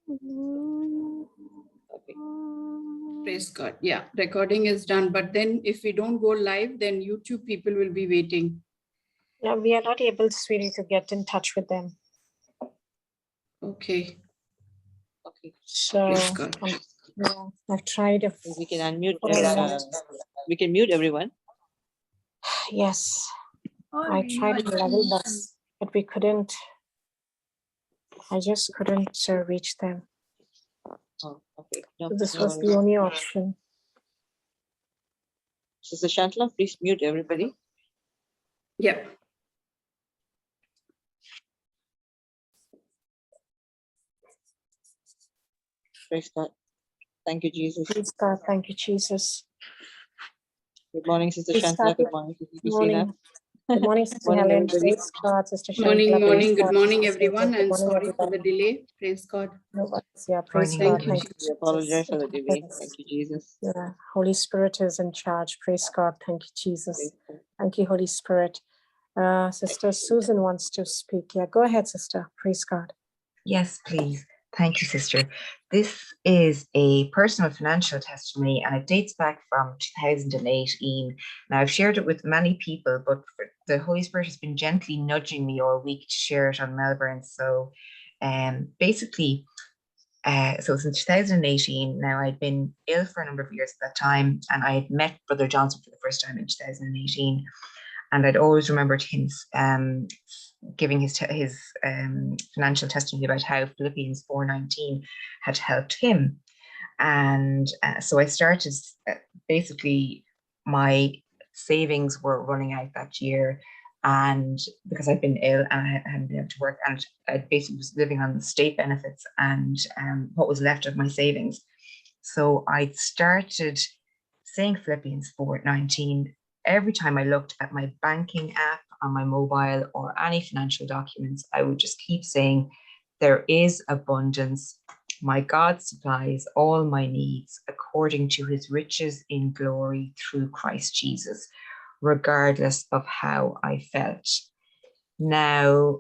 Okay. Praise God. Yeah, recording is done. But then if we don't go live, then YouTube people will be waiting. Yeah, we are not able, sweetie, to get in touch with them. Okay. Okay. So Praise God. yeah, I've tried. We can unmute. Well, We can mute everyone. yes, I tried to level but we couldn't. I just couldn't reach them. Oh, okay. No, So this no was worries. the only option. Sister Shantla, please mute everybody. Yeah. Praise God. Thank you, Jesus. Praise God. Thank you, Jesus. Good morning, Sister We Shantla. started- Good morning, Sister Good Christina. morning. Good morning, Sister Morning, Helen. everybody. Praise God, Sister Morning, Shantla. morning. Praise Good God, morning, Sister everyone. Susan. And Good morning, sorry for the everybody. delay. Praise God. No worries. Yeah, praise Thank God. you. Thank you, We apologize Jesus. for the delay. Thank you, Jesus. Yeah, Holy Spirit is in charge. Praise God. Thank you, Jesus. Praise God. Thank you, Holy Spirit. Sister Susan wants to speak. Yeah, go ahead, sister. Praise God. Yes, please. Thank you, sister. This is a personal financial testimony and it dates back from 2018. Now, I've shared it with many people, but the Holy Spirit has been gently nudging me all week to share it on Melbourne. So basically, so since 2018, now I'd been ill for a number of years at that time, and I had met Brother Johnson for the first time in 2018. And I'd always remembered him giving his financial testimony about how Philippians 4:19 had helped him. And so I started, basically my savings were running out that year, and because I'd been ill and I hadn't been able to work, and I basically was living on the state benefits and what was left of my savings. So I started saying Philippians 4:19 every time I looked at my banking app on my mobile or any financial documents. I would just keep saying, there is abundance. My God supplies all my needs according to his riches in glory through Christ Jesus, regardless of how I felt. Now,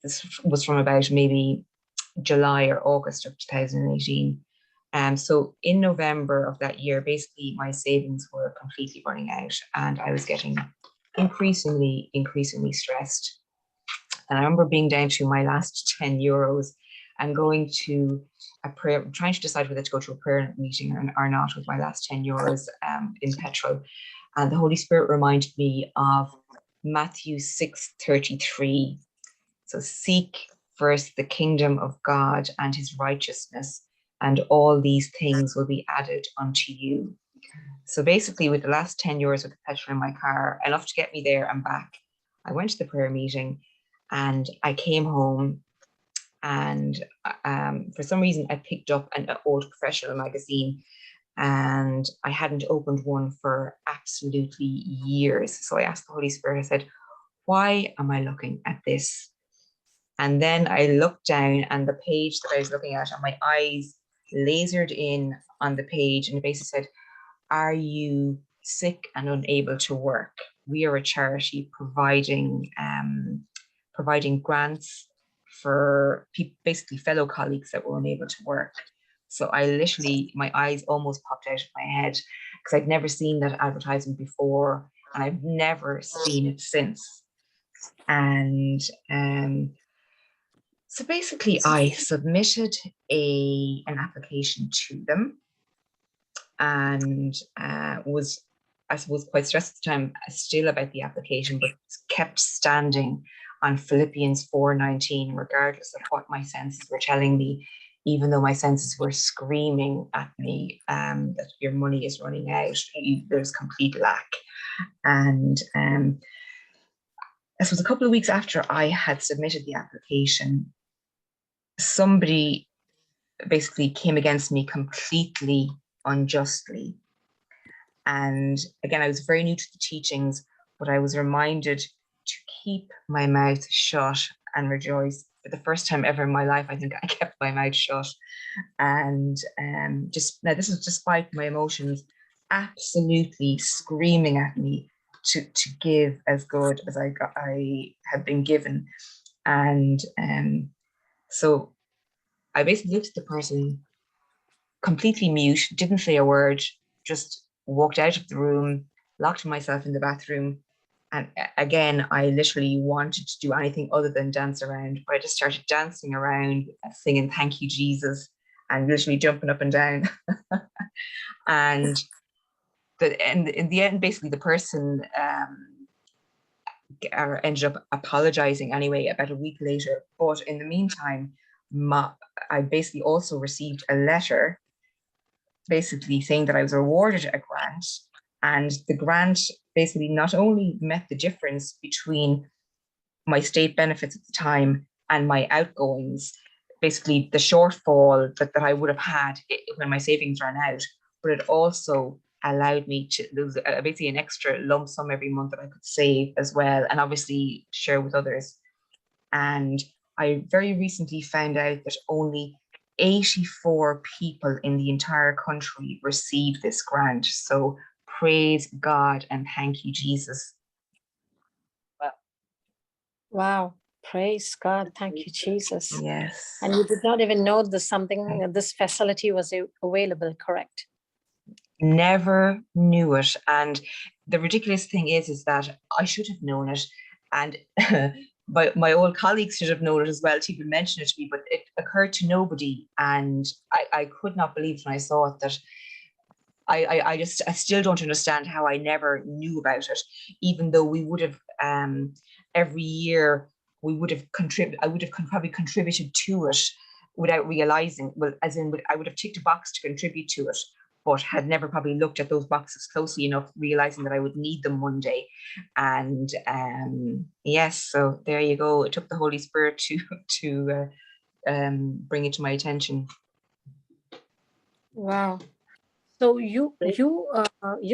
this was from about maybe July or August of 2018. So in November of that year, basically my savings were completely running out and I was getting increasingly stressed. And I remember being down to my last 10 euros and going to a prayer, trying to decide whether to go to a prayer meeting or not with my last 10 euros in petrol. And the Holy Spirit reminded me of Matthew 6:33. So seek first the kingdom of God and his righteousness, and all these things will be added unto you. So basically, with the last 10 euros of the petrol in my car, enough to get me there and back, I went to the prayer meeting and I came home, and for some reason I picked up an old professional magazine, and I hadn't opened one for absolutely years. So I asked the Holy Spirit, I said, why am I looking at this? And then I looked down, and the page that I was looking at, and my eyes lasered in on the page, and it basically said, are you sick and unable to work? We are a charity providing grants for people, basically fellow colleagues that were unable to work. So I literally, my eyes almost popped out of my head because I'd never seen that advertisement before, and I've never seen it since. And so basically I submitted an application to them, and was, I suppose, quite stressed at the time still about the application, but kept standing on Philippians 4:19, regardless of what my senses were telling me, even though my senses were screaming at me that your money is running out, there's complete lack. And this was a couple of weeks after I had submitted the application. Somebody basically came against me completely unjustly. And again, I was very new to the teachings, but I was reminded to keep my mouth shut and rejoice. For the first time ever in my life, I think I kept my mouth shut. And now this is despite my emotions absolutely screaming at me to give as good as I had been given. And so I basically looked at the person, completely mute, didn't say a word, just walked out of the room, locked myself in the bathroom. And again, I literally wanted to do anything other than dance around, but I just started dancing around, singing "Thank You, Jesus," and literally jumping up and down. And in the end, basically, the person ended up apologizing anyway about a week later. But in the meantime, I basically also received a letter basically saying that I was awarded a grant, and the grant basically not only met the difference between my state benefits at the time and my outgoings, basically the shortfall that I would have had when my savings ran out, but it also allowed me to lose basically an extra lump sum every month that I could save as well, and obviously share with others. And I very recently found out that only 84 people in the entire country received this grant. So praise God and thank you, Jesus. Wow. Praise God. Thank you, Jesus. Yes. And you did not even know this facility was available, correct? Never knew it. And the ridiculous thing is that I should have known it. And my old colleagues should have known it as well to even mention it to me, but it occurred to nobody. And I could not believe when I saw it that I still don't understand how I never knew about it, even though we would have every year we would have I would have probably contributed to it without realizing. Well, as in, I would have ticked a box to contribute to it, but had never probably looked at those boxes closely enough, realizing that I would need them one day. And yes, so there you go. It took the Holy Spirit to bring it to my attention. Wow. So you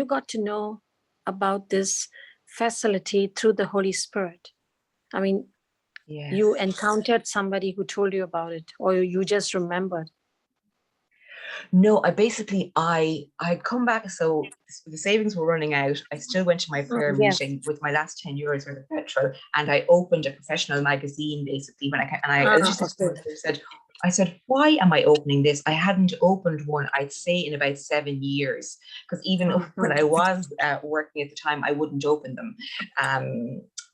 got to know about this facility through the Holy Spirit. I mean, Yes. You encountered somebody who told you about it, or you just remembered? No, I'd come back, so the savings were running out. I still went to my prayer Yes. meeting with my last 10 euros worth of petrol, and I opened a professional magazine basically when I just I said, why am I opening this? I hadn't opened one, I'd say, in about 7 years, because even when I was working at the time, I wouldn't open them.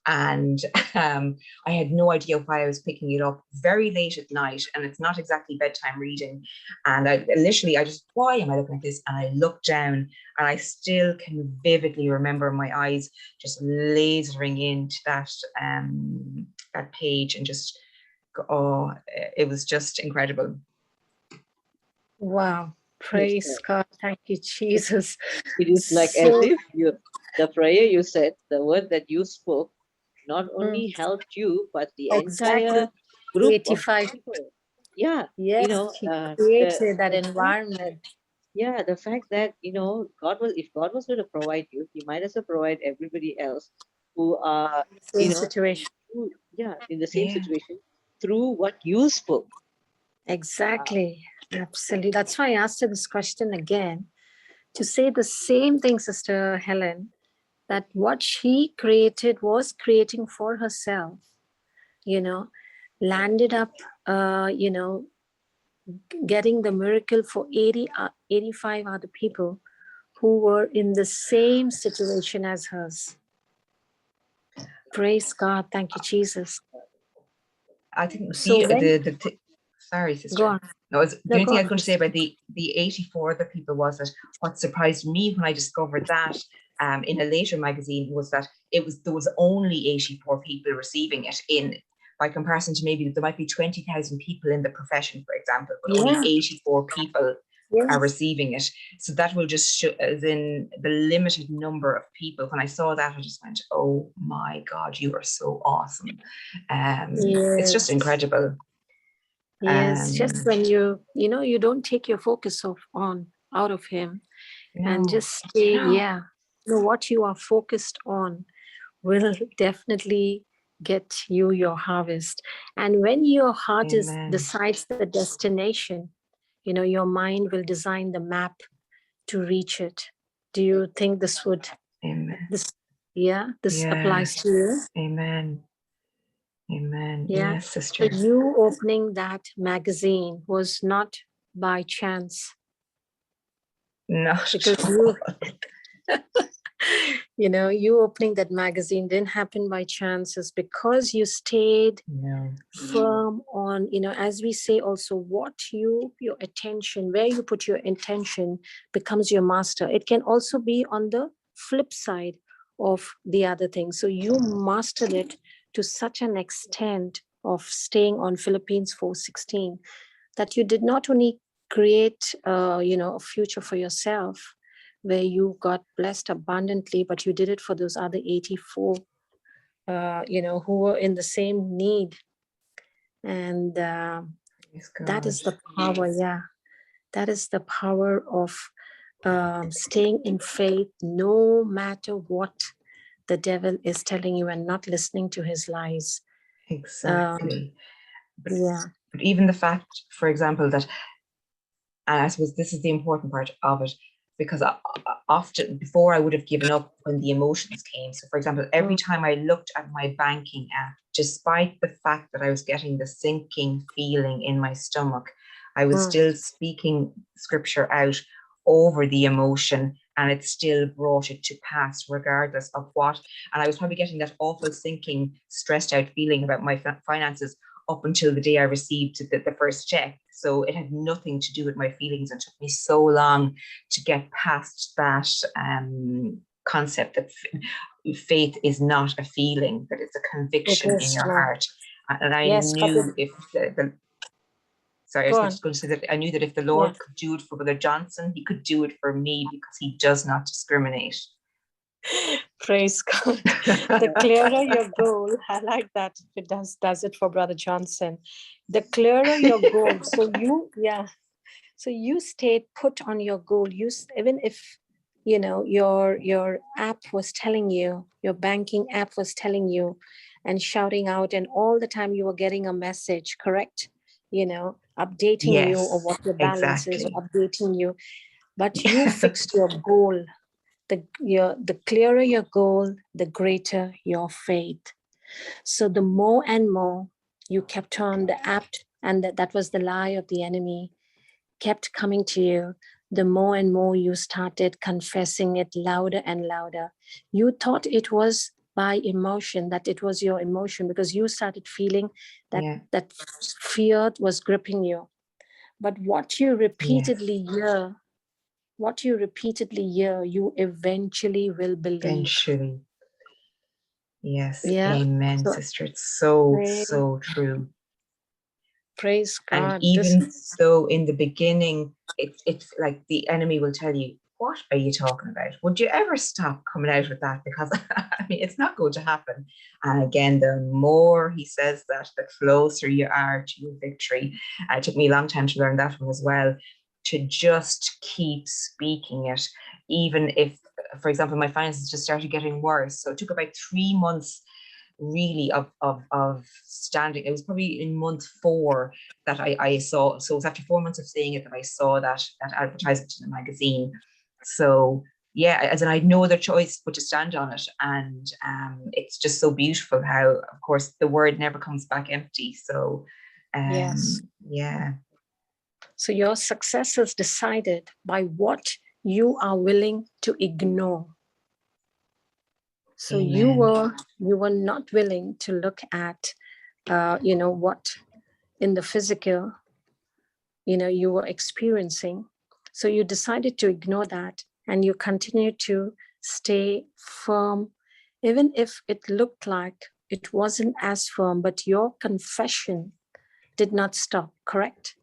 And I had no idea why I was picking it up very late at night, and it's not exactly bedtime reading. And I just, why am I looking at this? And I looked down, and I still can vividly remember my eyes just lasering into that page, and just, oh, it was just incredible. Wow. Praise God. Thank you, Jesus. It is like as if the prayer you said, the word that you spoke, not only helped you, but the entire group 85 of people. Yeah. Yes, he created that environment. Yeah, the fact that, if God was going to provide you, he might as well provide everybody else who are, situation. In the same situation through what you spoke. Exactly. Absolutely. That's why I asked her this question again, to say the same thing, Sister Helen, that what she created was creating for herself, landed up, getting the miracle for 85 other people who were in the same situation as hers. Praise God. Thank you, Jesus. I think sorry, sister. Go on. No, the only thing I was going to say about the 84 other people was that what surprised me when I discovered that in a later magazine was that there was only 84 people receiving it, by comparison to maybe there might be 20,000 people in the profession, for example, but only 84 people are receiving it. So that will just show, as in the limited number of people. When I saw that, I just went, oh my God, you are so awesome. It's just incredible. Yes, just when you don't take your focus out of him, and just stay, what you are focused on will definitely get you your harvest. And when your heart decides the destination, your mind will design the map to reach it. Do you think this would? Amen. This applies to you? Amen. Amen. Yeah. Yes, So sister. you opening that magazine was not by chance, Not because at you, all. you opening that magazine didn't happen by chance. It's because you stayed No. firm on, as we say also, what your attention, where you put your intention becomes your master. It can also be on the flip side of the other thing. So you mastered it to such an extent of staying on Philippines 4:16 that you did not only create a future for yourself where you got blessed abundantly, but you did it for those other 84 who were in the same need. And that is the power. Yeah, that is the power of staying in faith no matter what the devil is telling you, and not listening to his lies. Exactly. Yeah. But even the fact, for example, that, and I suppose this is the important part of it, because often before I would have given up when the emotions came. So for example, every time I looked at my banking app, despite the fact that I was getting the sinking feeling in my stomach, I was still speaking scripture out over the emotion, and it still brought it to pass regardless of what. And I was probably getting that awful sinking, stressed out feeling about my finances up until the day I received the first check. So it had nothing to do with my feelings. It took me so long to get past that concept that faith is not a feeling, that it's a conviction in your heart. And I knew if I was just going to say that I knew that if the Lord could do it for Brother Johnson, he could do it for me, because he does not discriminate. Praise God. The clearer your goal, I like that. It does it for Brother Johnson. The clearer your goal. So you stayed put on your goal. Even if your app was telling you, your banking app was telling you and shouting out, and all the time you were getting a message, correct? Updating you or what your balance is, or updating you. But you fixed your goal. The clearer your goal, the greater your faith. So the more and more you kept on the apt, and that was the lie of the enemy, kept coming to you, the more and more you started confessing it louder and louder. You thought it was by emotion, that it was your emotion, because you started feeling that fear was gripping you. But what you repeatedly hear, you eventually will believe. Eventually. Yes. Yeah. Amen, sister. It's so true. Praise God. And even though in the beginning, it's like the enemy will tell you, what are you talking about? Would you ever stop coming out with that? Because I mean, it's not going to happen. And again, the more he says that, the closer you are to your victory. It took me a long time to learn that one as well, to just keep speaking it, even if, for example, my finances just started getting worse. So it took about 3 months really of standing. It was probably in month 4 that I saw. So it was after 4 months of saying it that I saw that advertisement in the magazine. So yeah, as in I had no other choice but to stand on it. And it's just so beautiful how, of course, the word never comes back empty. So yeah. So your success is decided by what you are willing to ignore. So you were not willing to look at, what in the physical, you were experiencing. So you decided to ignore that, and you continue to stay firm, even if it looked like it wasn't as firm, but your confession did not stop, correct?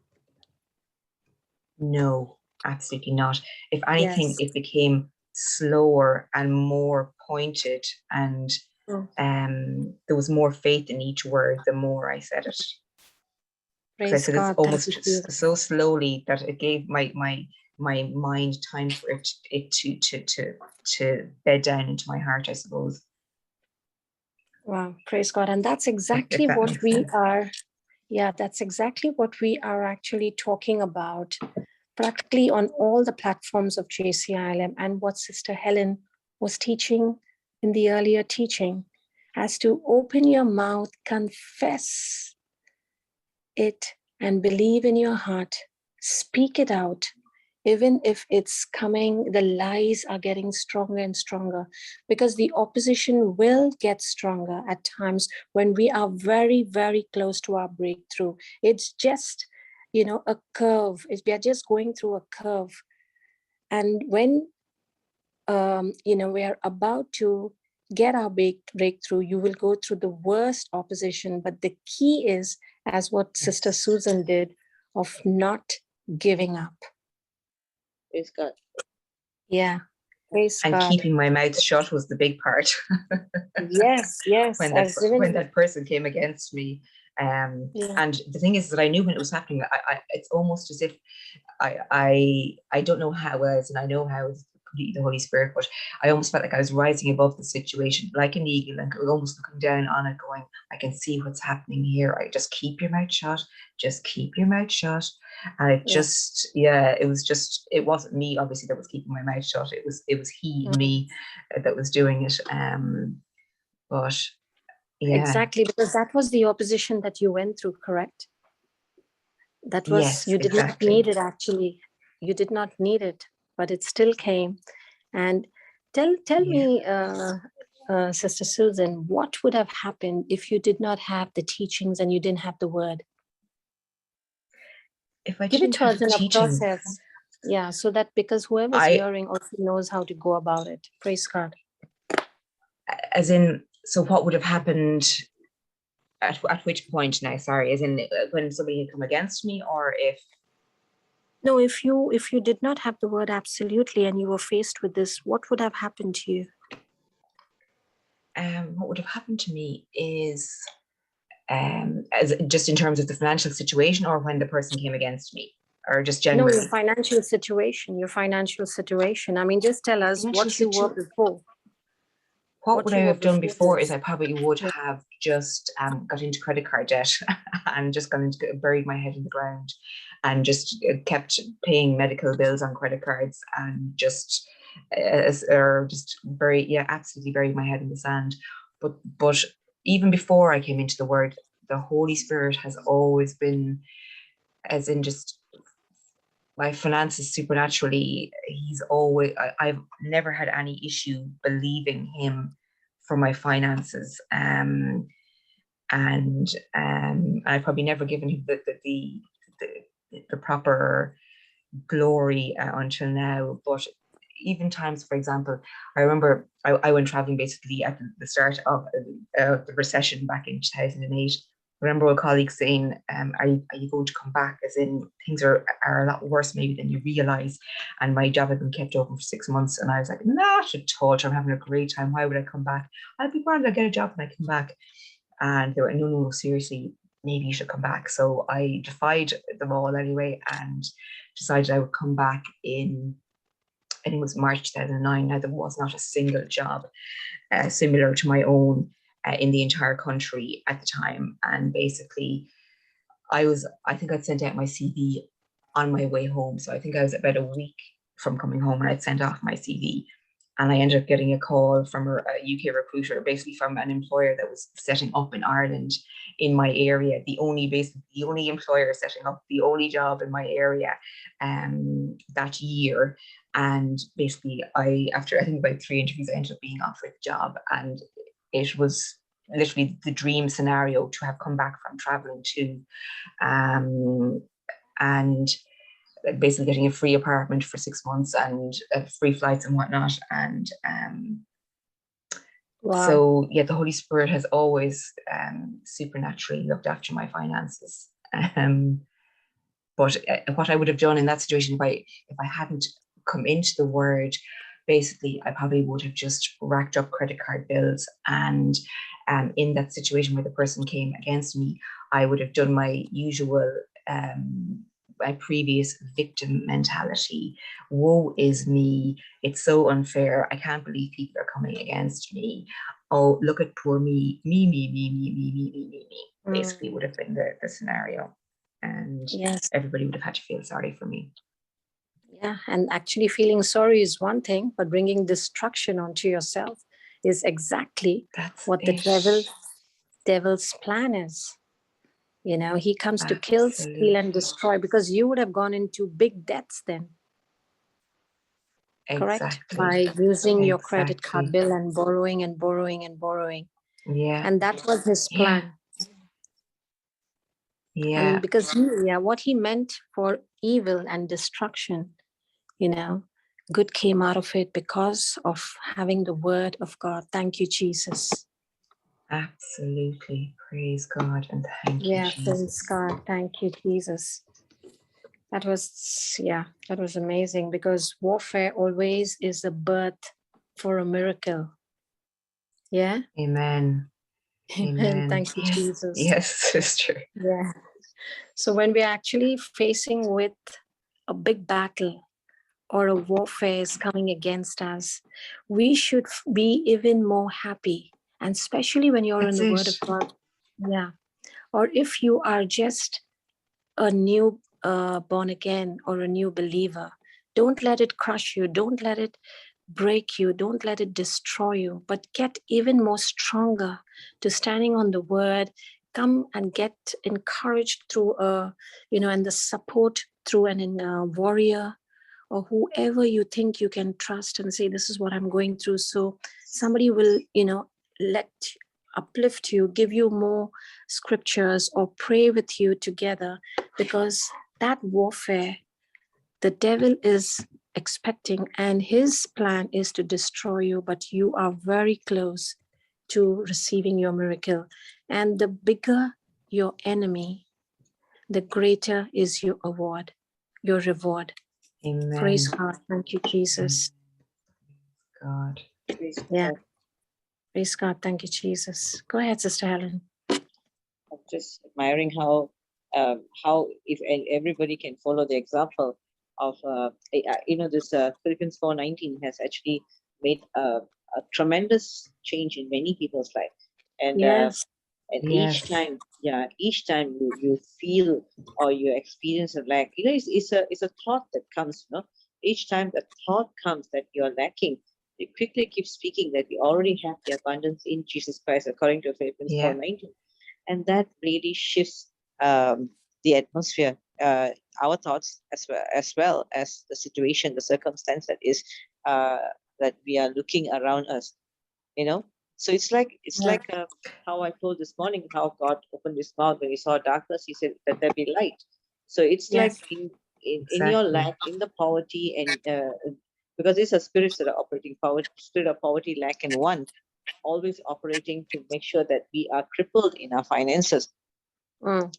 No, absolutely not. If anything, it became slower and more pointed, and there was more faith in each word the more I said it. Because I said it almost so slowly that it gave my mind time for it to bed down into my heart, I suppose. Wow, praise God. And that's exactly what we are. Yeah, that's exactly what we are actually talking about practically on all the platforms of JCILM, and what Sister Helen was teaching in the earlier teaching. as to open your mouth, confess it, and believe in your heart. Speak it out. Even if it's coming, the lies are getting stronger and stronger, because the opposition will get stronger at times when we are very, very close to our breakthrough. It's just, a curve. We are just going through a curve. And when, we are about to get our breakthrough, you will go through the worst opposition. But the key is, as what Sister Susan did, of not giving up. Praise God. Yeah. Praise And God. keeping my mouth shut was the big part. Yes. when that person came against me. And the thing is that I knew when it was happening, it's almost as if I don't know how it was, and I know how it's completely the Holy Spirit, but I almost felt like I was rising above the situation, like an eagle, and almost looking down on it, going, I can see what's happening here. I just keep your mouth shut. Just keep your mouth shut. And it just, it wasn't me, obviously, that was keeping my mouth shut. It was he and me that was doing it. But yeah. Exactly, because that was the opposition that you went through, correct? That was, yes, you did not need it, actually. You did not need it, but it still came. And tell me, Sister Susan, what would have happened if you did not have the teachings and you didn't have the word? If I give it to us in a teachings, process. Yeah, so that because whoever's hearing also knows how to go about it. Praise God. As in, so what would have happened at which point now? Sorry, as in when somebody had come against me, or if? No, if you did not have the word, absolutely, and you were faced with this, what would have happened to you? What would have happened to me is, as just in terms of the financial situation, or when the person came against me, or just generally? No, your financial situation. I mean, just tell us what you were before. What would I have done before is I probably would have just got into credit card debt and just buried my head in the ground and just kept paying medical bills on credit cards and absolutely buried my head in the sand. But even before I came into the Word, the Holy Spirit has always been, as in just my finances supernaturally, I've never had any issue believing him for my finances. And I've probably never given him the proper glory until now. But even times, for example, I remember I went traveling basically at the start of the recession back in 2008. I remember a colleague saying, are you going to come back? As in, things are a lot worse maybe than you realize. And my job had been kept open for 6 months. And I was like, not at all. I'm having a great time. Why would I come back? I'll be glad I'll get a job when I come back. And they were, no, seriously, maybe you should come back. So I defied them all anyway and decided I would come back in, I think it was March 2009. Now, there was not a single job similar to my own in the entire country at the time. And basically, I think I'd sent out my CV on my way home. So I think I was about a week from coming home and I'd sent off my CV. And I ended up getting a call from a UK recruiter, basically from an employer that was setting up in Ireland in my area, the only employer setting up the only job in my area that year. And basically, after I think about 3 interviews, I ended up being offered the job. And it was literally the dream scenario to have come back from traveling to. And basically getting a free apartment for 6 months and free flights and whatnot. And wow. So yeah, the Holy Spirit has always supernaturally looked after my finances. But what I would have done in that situation, if I hadn't come into the Word, basically I probably would have just racked up credit card bills. And in that situation where the person came against me, I would have done my usual my previous victim mentality. Woe is me. It's so unfair. I can't believe people are coming against me. Oh, look at poor me. Me. Basically would have been the scenario. And yes, everybody would have had to feel sorry for me. Yeah, and actually feeling sorry is one thing, but bringing destruction onto yourself is exactly That's what the it. devil's plan is. You know, he comes to kill, steal, Absolutely. and destroy, because you would have gone into big debts then, correct? Exactly. By using your credit Exactly. card bill and borrowing and borrowing and borrowing. Yeah. And that was his plan. Yeah. And because what he meant for evil and destruction, you know, good came out of it because of having the word of God. Thank you, Jesus. Absolutely. Praise God and thank you, Yeah, praise Jesus. God. Thank you, Jesus. That was amazing, because warfare always is the birth for a miracle. Yeah. Amen. Amen. Amen. Thank you, Yes. Jesus. Yes, sister. Yeah. So when we're actually facing with a big battle or a warfare is coming against us, we should be even more happy. And especially when you're That's in the it. Word of God. Yeah. Or if you are just a new born again or a new believer, don't let it crush you. Don't let it break you. Don't let it destroy you, but get even more stronger to standing on the word. Come and get encouraged through and the support through a warrior or whoever you think you can trust, and say, this is what I'm going through. So somebody will, uplift you, give you more scriptures, or pray with you together, because that warfare, the devil is expecting, and his plan is to destroy you, but you are very close to receiving your miracle. And the bigger your enemy, the greater is your reward. Amen. Praise God. Thank you, Jesus. God. Praise Yeah. God. Praise God. Thank you, Jesus. Go ahead, Sister Helen. I'm just admiring how if everybody can follow the example of this Philippians 4:19 has actually made a tremendous change in many people's life, and Yes. and Yes. each time you feel or you experience a lack, it's a thought that comes, each time the thought comes that you're lacking, you quickly keep speaking that you already have the abundance in Jesus Christ, according to Philippians 4:19. And that really shifts the atmosphere, our thoughts, as well as the situation, the circumstance that we are looking around us. So it's like how I told this morning, how God opened his mouth when he saw darkness. He said that there be light. So it's like in your lack, in the poverty, and because these are spirits that are operating, spirit of poverty, lack, and want, always operating to make sure that we are crippled in our finances. So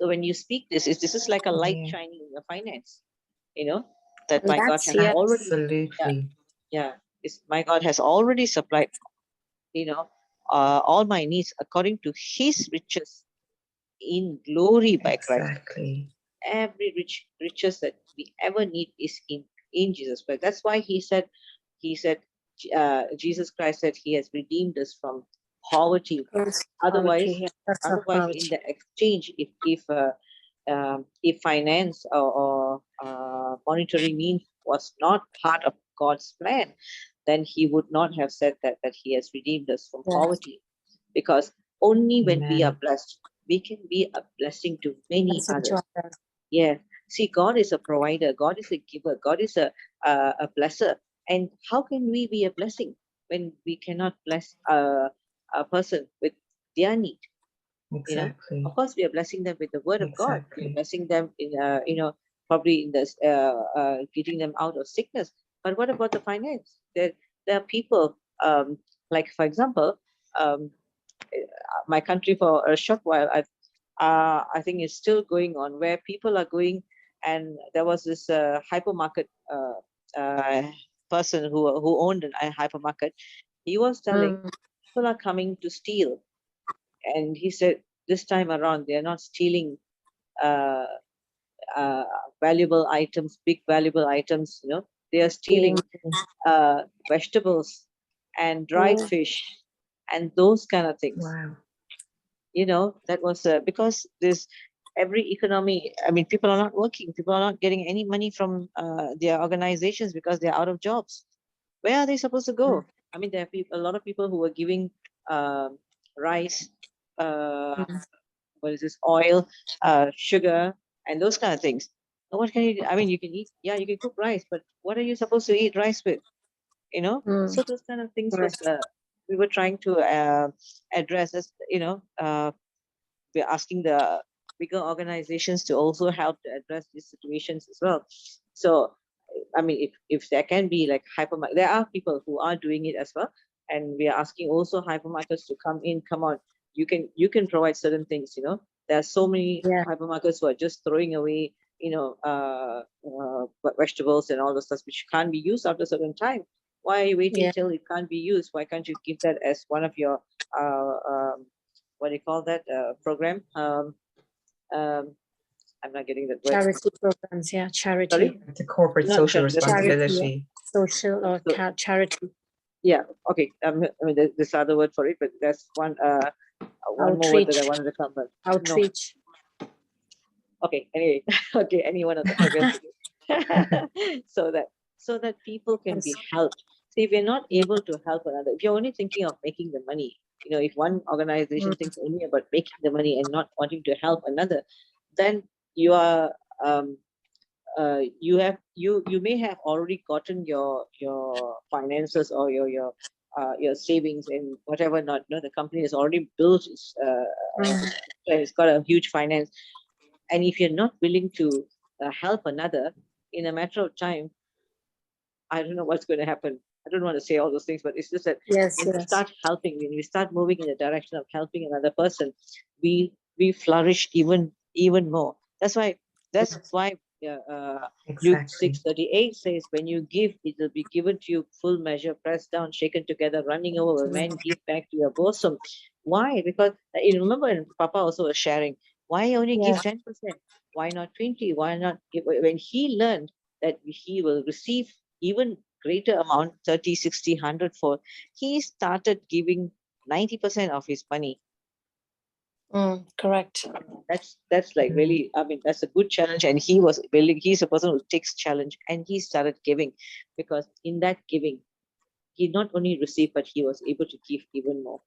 when you speak this is like a light shining in your finance, that my God has already, absolutely, my God has already supplied, all my needs according to his riches in glory by Christ. Exactly. Every riches that we ever need is in Jesus Christ. That's why he said Jesus Christ said he has redeemed us from poverty. Otherwise, in the exchange, if finance or monetary means was not part of God's plan, then he would not have said that he has redeemed us from poverty. Because only when we are blessed, we can be a blessing to many others. Yeah. See, God is a provider. God is a giver. God is a blesser. And how can we be a blessing when we cannot bless a person with their need? Exactly. Of course, we are blessing them with the word of God. We are blessing them in, probably in this, getting them out of sickness. But what about the finance? There are people, like, for example, my country for a short while, I think it's still going on, where people are going, and there was this hypermarket person who owned a hypermarket. He was telling people are coming to steal, and he said this time around they are not stealing valuable items, big valuable items. They are stealing vegetables and dried fish and those kind of things. Wow. That was because this every economy, I mean, people are not working, people are not getting any money from their organizations because they're out of jobs. Where are they supposed to go? I mean, there are a lot of people who were giving rice, what is this, oil, sugar, and those kind of things. Now, what can you do? I mean, you can eat, yeah, you can cook rice, but what are you supposed to eat rice with? So those kind of things was we were trying to address as we're asking the bigger organizations to also help to address these situations as well. So I mean, if there can be like hypermarket, there are people who are doing it as well, and we are asking also hypermarkets to come on, you can provide certain things. There are so many hypermarkets who are just throwing away vegetables and all the stuff which can't be used after a certain time. Why are you waiting till it can't be used? Why can't you give that as one of your what do you call that program? I'm not getting that word. Charity programs, charity. Sorry? It's a corporate Not social charity, responsibility. Social or charity. Yeah, okay. I mean, there's other word for it, but that's one more word that I wanted to come back. Outreach. No. Okay, anyway, okay, any one of the programs. so that people can be helped. See, if you're not able to help another, if you're only thinking of making the money, if one organization thinks only about making the money and not wanting to help another, then you are you may have already gotten your finances or your savings and whatever not. The company has already built it's got a huge finance, and if you're not willing to help another in a matter of time, I don't know what's going to happen. I don't want to say all those things, but it's just that when we start helping, when we start moving in the direction of helping another person, we flourish even more. That's why Luke 6:38 says, when you give, it will be given to you full measure, pressed down, shaken together, running over, will men give back to your bosom. Why? Because you remember, and Papa also was sharing, why only give 10%? Why not 20? Why not give? When he learned that he will receive even greater amount, 30, 60, 100 for, he started giving 90% of his money. Correct. That's like really, I mean, that's a good challenge, and he's a person who takes challenge, and he started giving, because in that giving, he not only received, but he was able to give even more.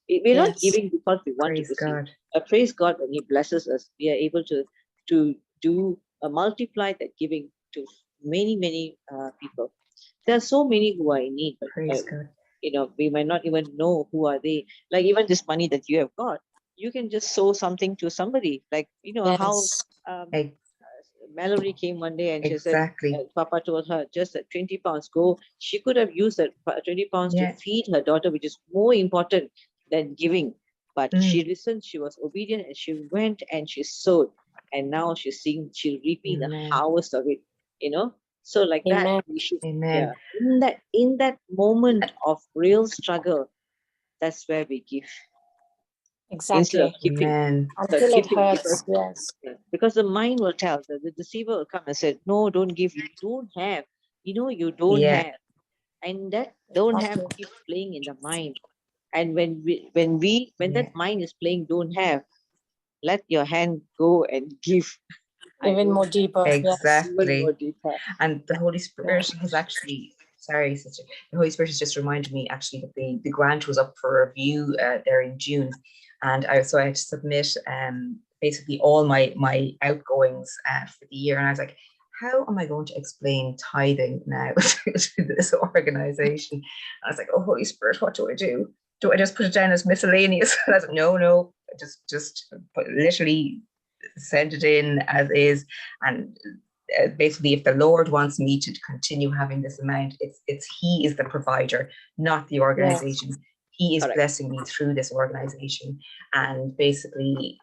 We're not giving because we want to receive. Praise God, when he blesses us, we are able to do multiply that giving to many people. There are so many who are in need, but we might not even know who are they. Like even this money that you have got, you can just sow something to somebody. Like how Mallory came one day and she said, Papa told her just that 20 pounds go. She could have used that 20 pounds to feed her daughter, which is more important than giving. But she listened, she was obedient, and she went and she sowed. And now she's reaping the harvest of it, So like that, we should, in that moment of real struggle, that's where we give. Exactly. Instead of keeping. Until it hurts, because the mind will tell, the deceiver will come and say, no, don't give, you don't have. You don't have. And that don't have keeps playing in the mind. And when that mind is playing don't have, let your hand go and give. Even more deeper. Exactly. Even more deeper. And the Holy Spirit has actually, sorry, sister, the Holy Spirit has just reminded me actually that the grant was up for review there in June. And I had to submit basically all my outgoings for the year. And I was like, how am I going to explain tithing now to this organization? And I was like, oh, Holy Spirit, what do I do? Do I just put it down as miscellaneous? And I was like, no, just literally send it in as is. And basically, if the Lord wants me to continue having this amount, it's He is the provider, not the organization. Yes. He is blessing me through this organization, and basically,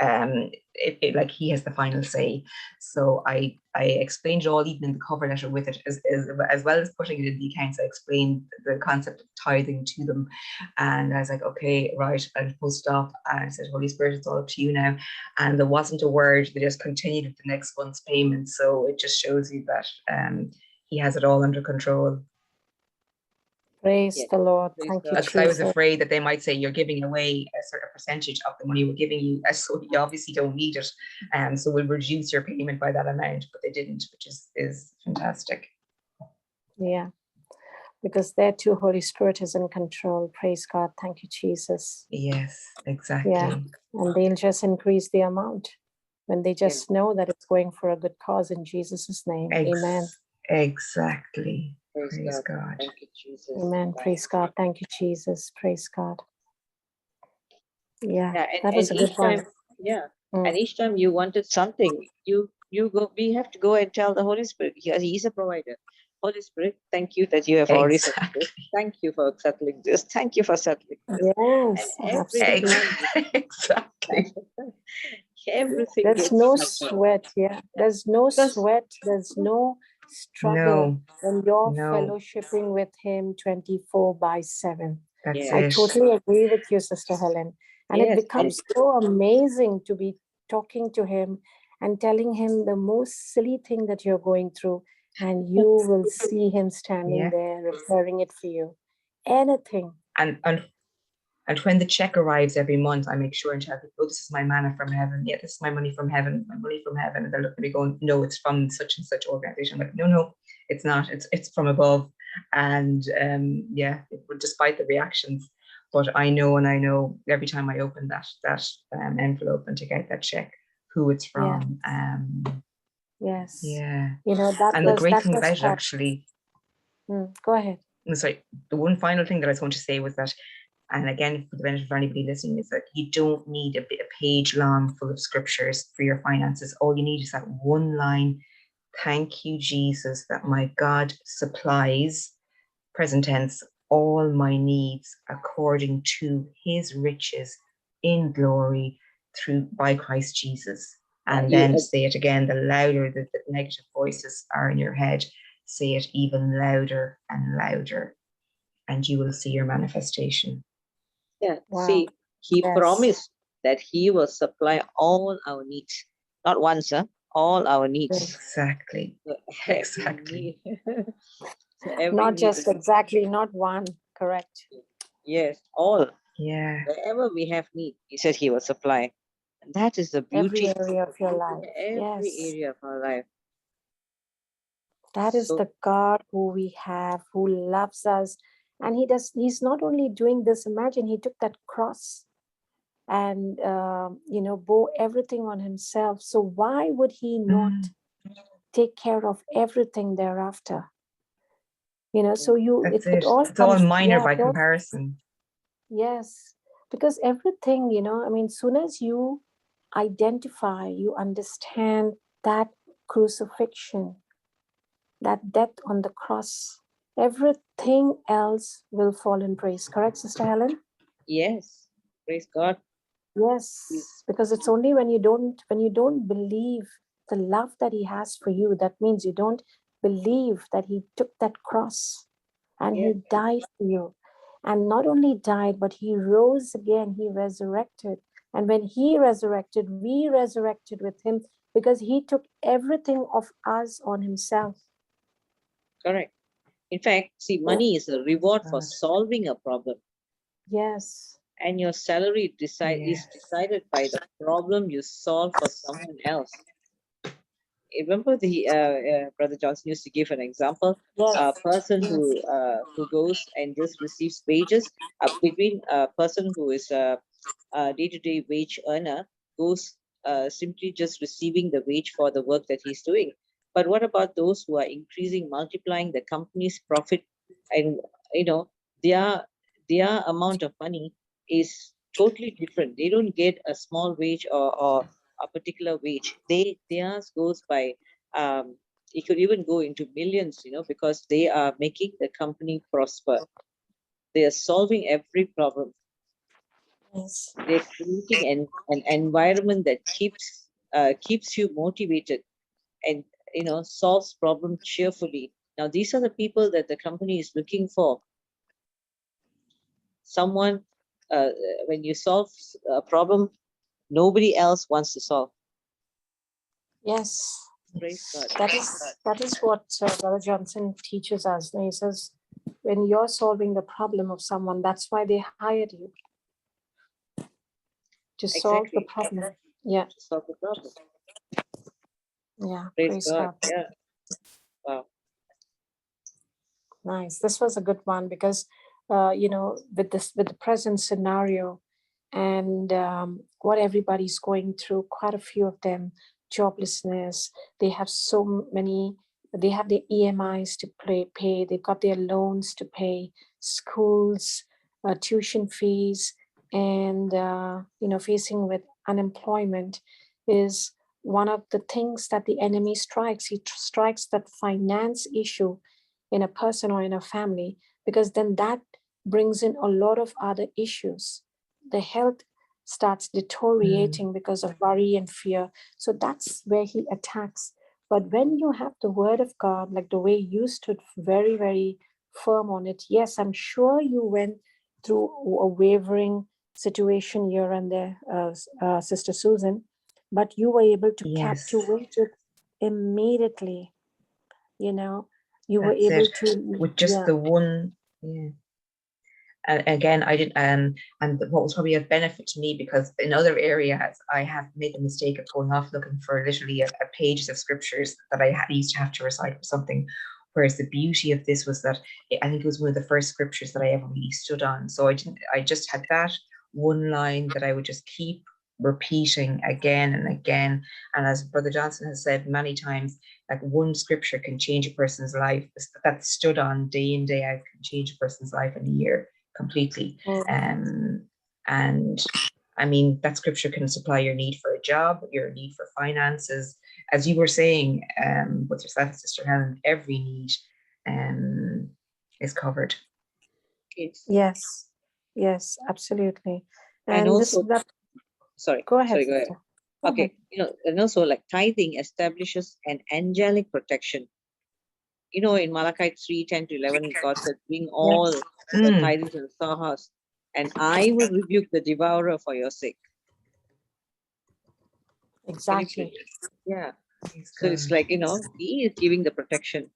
like He has the final say. So I explained it all, even in the cover letter with it, as well as putting it in the accounts. I explained the concept of tithing to them, and I was like, okay, right, I'll full stop. And I said, Holy Spirit, it's all up to you now. And there wasn't a word. They just continued with the next month's payment. So it just shows you that He has it all under control. Praise the Lord. Thank you, because I was afraid that they might say you're giving away a certain percentage of the money we're giving you, so you obviously don't need it, so we'll reduce your payment by that amount. But they didn't, which is fantastic. Yeah. because there too, Holy Spirit is in control. Praise God. Thank you, Jesus. Yes, exactly. Yeah. And they'll just increase the amount when they just know that it's going for a good cause in Jesus' name. Amen. Exactly. Praise God. God. Thank you, Jesus. Amen. Right. Praise God. Thank you, Jesus. Praise God. Yeah, Yeah, that was a good each one. time, yeah, Mm. and each time you wanted something, you go. We have to go and tell the Holy Spirit. He's a provider. Holy Spirit, thank you that you have already settled this. Thank you for settling this. Thank you for settling this. Yes, And every absolutely. time, Exactly. everything There's gets no settled. sweat. Yeah, there's no Because sweat. There's no struggle No, when you're no, fellowshipping with Him 24/7. that's Yeah. I it. totally agree with you, Sister Helen. And it yes, and becomes so amazing to be talking to Him and telling Him the most silly thing that you're going through, and you will see Him standing Yeah. there repairing it for you. Anything. And when the check arrives every month, I make sure and tell people, oh, this is my manna from heaven. Yeah, this is my money from heaven, my money from heaven. And they're looking at me going, no, it's from such and such organization. I'm like, no, it's not. It's from above. And yeah, despite the reactions. But I know every time I open that envelope and take out that check, who it's from. Yes. Yeah. You know, And the great thing about it, actually. Go ahead. Sorry, the one final thing that I was going to say was that, and again, for the benefit of anybody listening, is that you don't need a page long full of scriptures for your finances. All you need is that one line. Thank you, Jesus, that my God supplies, present tense, all my needs according to his riches in glory by Christ Jesus. And then say it again, the louder the negative voices are in your head, say it even louder and louder, and you will see your manifestation. yeah, Wow. see, he promised that he will supply all our needs, not once, all our needs. Exactly. Exactly. So not just exactly, not one. Correct. Yes, all. Yeah. Wherever we have need, he said he will supply. And that is the beauty. Every area of your life. Every area of our life. That is the God who we have, who loves us. And he's not only doing this, imagine he took that cross and, bore everything on himself. So why would he not take care of everything thereafter? So it all it's all minor by comparison. Yes, because everything, soon as you identify, you understand that crucifixion, that death on the cross, everything else will fall in place. Correct, Sister Helen? Yes, praise God. Yes, because it's only when you don't believe the love that he has for you, that means you don't believe that he took that cross and he died for you. And not only died, but he rose again, he resurrected. And when he resurrected, we resurrected with him because he took everything of us on himself. Correct. In fact, see, money is a reward for solving a problem. Yes. And your salary is decided by the problem you solve for someone else. Remember Brother Johnson used to give an example. A person who goes and just receives wages between a person who is a day-to-day wage earner goes simply just receiving the wage for the work that he's doing. But what about those who are increasing, multiplying the company's profit, and their amount of money is totally different. They don't get a small wage or a particular wage. Theirs goes by it could even go into millions, because they are making the company prosper. They are solving every problem. Yes. They're creating an environment that keeps you motivated and solves problems cheerfully. Now these are the people that the company is looking for. Someone when you solve a problem nobody else wants to solve. Yes. Praise God. That is what Brother Johnson teaches us. He says, when you're solving the problem of someone, that's why they hired you. To solve the problem. Yeah. To solve the problem. Yeah. Praise God. Yeah. Wow. Nice. This was a good one because, with the present scenario and what everybody's going through, quite a few of them, joblessness, they have so many, they have their EMIs to pay, they've got their loans to pay, schools, tuition fees, and, facing with unemployment is one of the things that the enemy strikes. He strikes that finance issue in a person or in a family, because then that brings in a lot of other issues. The health starts deteriorating because of worry and fear. So that's where he attacks. But when you have the word of God, like the way you stood very, very firm on it, yes, I'm sure you went through a wavering situation here and there, Sister Susan, but you were able to captivate it immediately. You were That's able it. to, With just the one, And again, I didn't, and what was probably a benefit to me, because in other areas I have made the mistake of going off looking for literally a pages of scriptures that I used to have to recite for something. Whereas the beauty of this was that I think it was one of the first scriptures that I ever really stood on. So I just had that one line that I would just keep repeating again and again. And as Brother Johnson has said many times, like one scripture can change a person's life. That stood on day in, day out can change a person's life in a year completely. And I mean, that scripture can supply your need for a job, your need for finances. As you were saying, with yourself, Sister Helen, every need is covered. Yes, absolutely. And also, sorry, go ahead. Okay, and also like tithing establishes an angelic protection. In Malachi 3:10-11, God said, bring all the tithings in the storehouse, and I will rebuke the devourer for your sake. Exactly. Yeah. So it's like, he is giving the protection.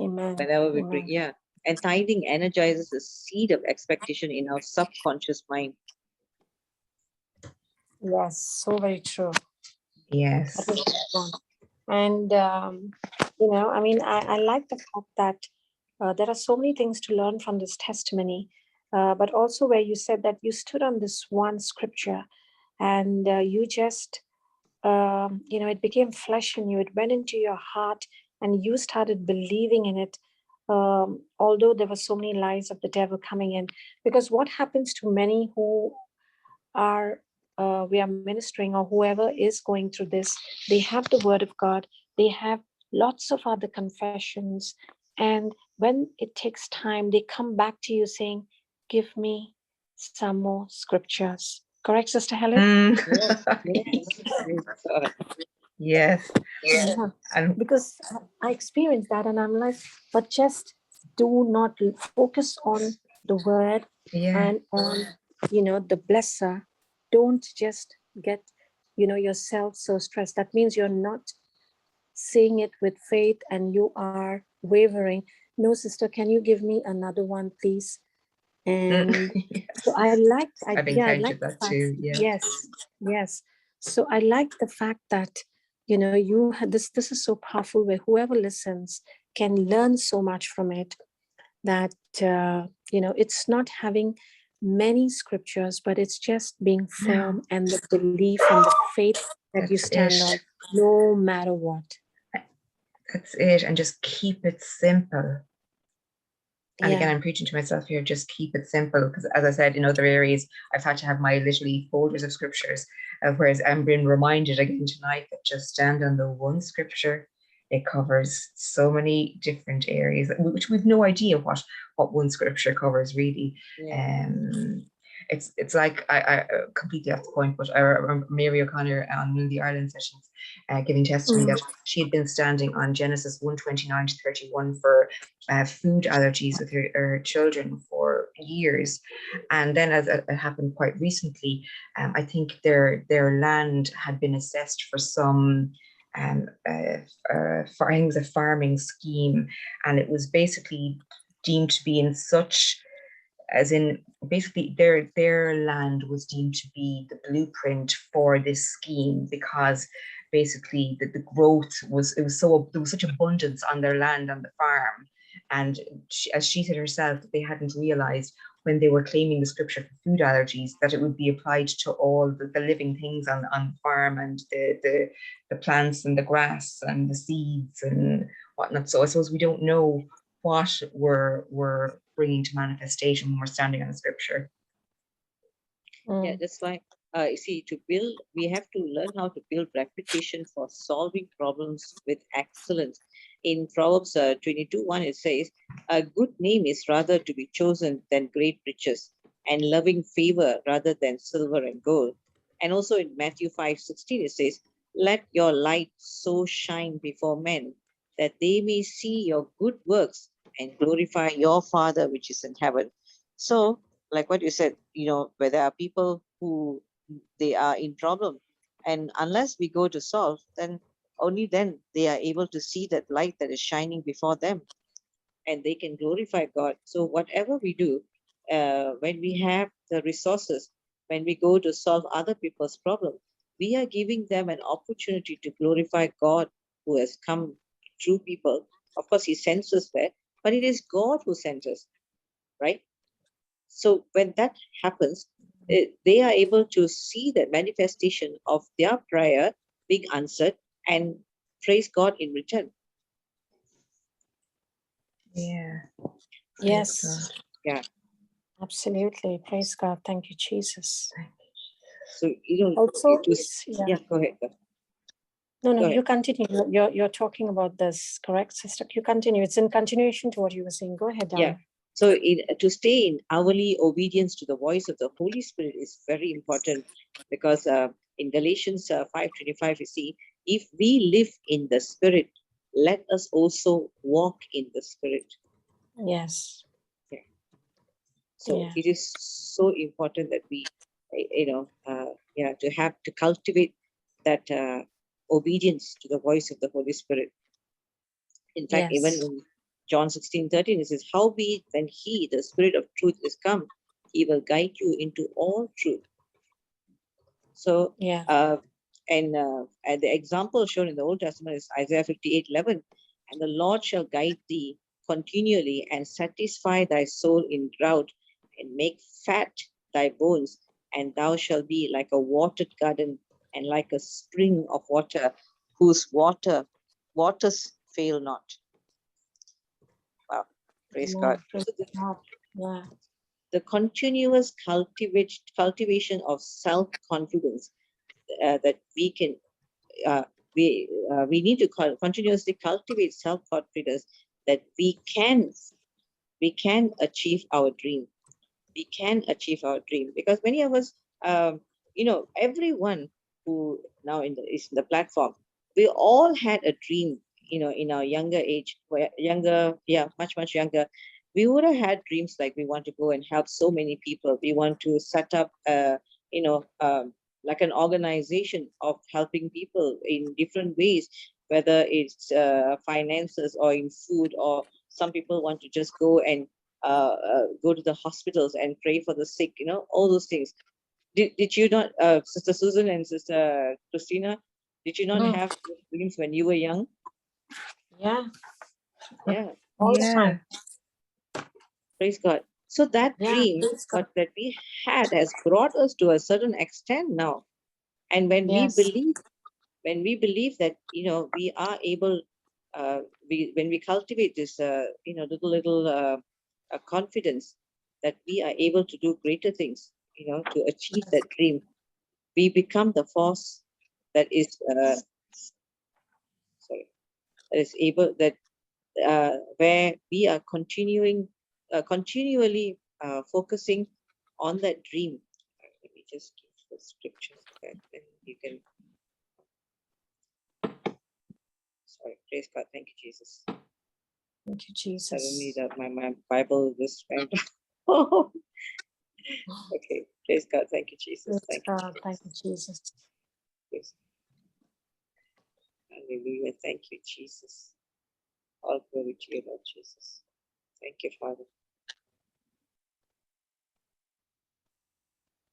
Amen. Whenever we bring, and tithing energizes the seed of expectation in our subconscious mind. Yes, so very true. Yes. And, I mean, I like the fact that there are so many things to learn from this testimony, but also where you said that you stood on this one scripture and you just, it became flesh in you. It went into your heart and you started believing in it, although there were so many lies of the devil coming in. Because what happens to many who are we are ministering, or whoever is going through this, they have the word of God, they have lots of other confessions, and when it takes time, they come back to you saying, give me some more scriptures. Correct, Sister Helen? Yes. Yeah. Because I experienced that, and I'm like, but just do not focus on the word and on, the blesser. Don't just get, yourself so stressed. That means you're not saying it with faith and you are wavering. No, sister, can you give me another one, please? And so I like that too. Yes. So I like the fact that, you had this is so powerful, where whoever listens can learn so much from it, that, it's not having many scriptures, but it's just being firm and the belief and the faith that you stand on, no matter what. That's it. And just keep it simple. And again, I'm preaching to myself here, just keep it simple. Because as I said, in other areas, I've had to have my literally folders of scriptures, whereas I'm being reminded again tonight that just stand on the one scripture. It covers so many different areas, which we've no idea what one scripture covers really. It's like, I completely off the point, but I remember Mary O'Connor on one of the Ireland sessions giving testimony that she had been standing on Genesis 1:29-31 for food allergies with her children for years. And then, as it happened quite recently, I think their land had been assessed for some a farming scheme, and it was basically deemed to be in such, as in basically their land was deemed to be the blueprint for this scheme, because basically the growth there was such abundance on their land, on the farm, And as she said herself, they hadn't realized when they were claiming the scripture for food allergies that it would be applied to all the living things on the farm, and the plants and the grass and the seeds and whatnot. So I suppose we don't know what we're bringing to manifestation when we're standing on the scripture. Yeah, that's why, you see, to build, we have to learn how to build reputation for solving problems with excellence. In Proverbs 22:1, it says, a good name is rather to be chosen than great riches, and loving favor rather than silver and gold. And also in Matthew 5:16, it says, let your light so shine before men that they may see your good works and glorify your Father which is in heaven. So, like what you said, where there are people who they are in problem, and unless we go to solve, then only then they are able to see that light that is shining before them, and they can glorify God. So whatever we do, when we have the resources, when we go to solve other people's problems, we are giving them an opportunity to glorify God who has come through people. Of course, he sends us there, but it is God who sends us, right? So when that happens, they are able to see the manifestation of their prayer being answered and praise God in return. Yeah. Yes. Yeah. Absolutely. Praise God. Thank you, Jesus. So Also, yeah, go ahead. No, Go you ahead. continue. You're talking about this, correct, sister? You continue. It's in continuation to what you were saying. Go ahead, Yeah. So to stay in hourly obedience to the voice of the Holy Spirit is very important, because in Galatians 5:25, you see, if we live in the Spirit, let us also walk in the Spirit. Yes. Yeah. So it is so important that we, to cultivate that obedience to the voice of the Holy Spirit. In fact, even in John 16:13, it says, howbeit when he, the Spirit of truth, is come, he will guide you into all truth. So, and the example shown in the Old Testament is Isaiah 58:11, and the Lord shall guide thee continually and satisfy thy soul in drought and make fat thy bones, and thou shalt be like a watered garden and like a spring of water whose waters fail not. Wow, praise God. So the continuous cultivation of self-confidence that we can, we need to continuously cultivate self-confidence that we can achieve our dream. We can achieve our dream, because many of us, everyone who now is in the platform, we all had a dream, in our younger age, much younger. We would have had dreams like we want to go and help so many people. We want to set up, like an organization of helping people in different ways, whether it's finances or in food, or some people want to just go and go to the hospitals and pray for the sick, all those things. Did you not, Sister Susan and Sister Christina, did you not have dreams when you were young? Yeah. All the time. Praise God. So that dream, that we had, has brought us to a certain extent now. And when we believe that, we are able, when we cultivate this, little confidence that we are able to do greater things, to achieve that dream, we become the force that is, where we are continually focusing on that dream. Let me just give the scriptures that then you can. Sorry, praise God, thank you, Jesus. Thank you, Jesus. Suddenly that my Bible just went. Okay, praise God, thank you, Jesus. Thank you, Jesus. Yes. Hallelujah, thank you, Jesus. All glory to you, Lord Jesus. Thank you, Father.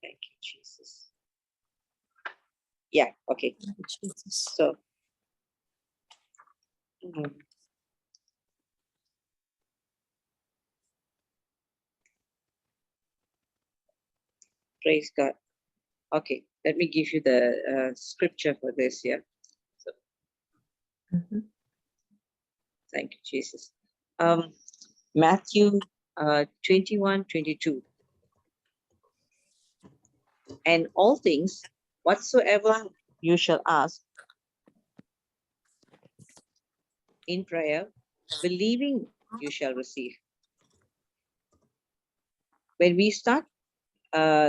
Thank you, Jesus. Yeah, okay. So, Praise God. Okay, let me give you the scripture for this here. So, thank you, Jesus. Matthew 21:22. And all things whatsoever you shall ask in prayer, believing you shall receive. When we start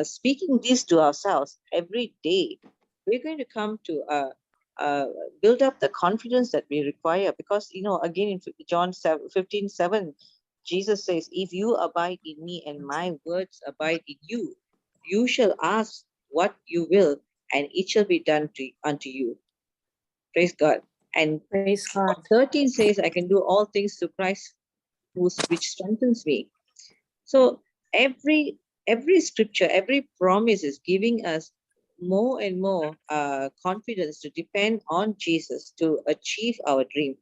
speaking this to ourselves every day, we're going to come to build up the confidence that we require. Because, again, in John 15:7, Jesus says, if you abide in me and my words abide in you, you shall ask what you will, and it shall be done unto you. Praise God. And Praise God. 13 says, I can do all things through Christ which strengthens me. So every scripture, every promise is giving us more and more confidence to depend on Jesus to achieve our dream.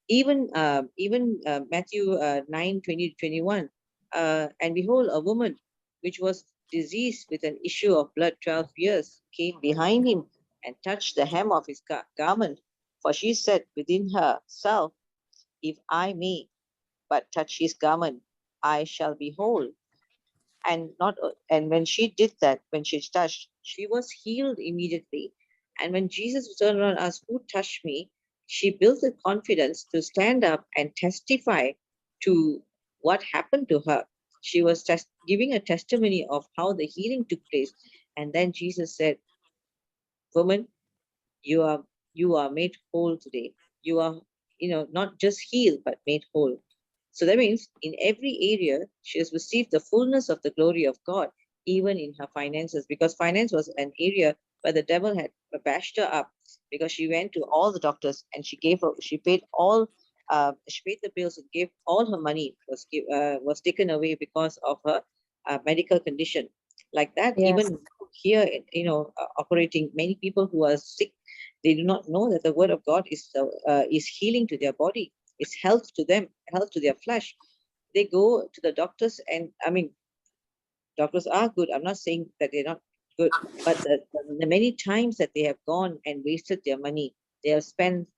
Even Matthew 9:20-21, and behold, a woman which was diseased with an issue of blood 12 years came behind him and touched the hem of his garment. For she said within herself, if I may but touch his garment, I shall be whole. And when she did that, when she touched, she was healed immediately. And when Jesus turned around and asked, who touched me? She built the confidence to stand up and testify to what happened to her. She was giving a testimony of how the healing took place. And then Jesus said, woman, you are made whole today. You are, not just healed, but made whole. So that means in every area, she has received the fullness of the glory of God, even in her finances, because finance was an area where the devil had bashed her up, because she went to all the doctors and she paid the bills and gave all her money was taken away because of her medical condition. Like that, Yes. even here, operating, many people who are sick, they do not know that the word of God is healing to their body. It's health to them, health to their flesh. They go to the doctors, and doctors are good. I'm not saying that they're not good, but the many times that they have gone and wasted their money, they have spent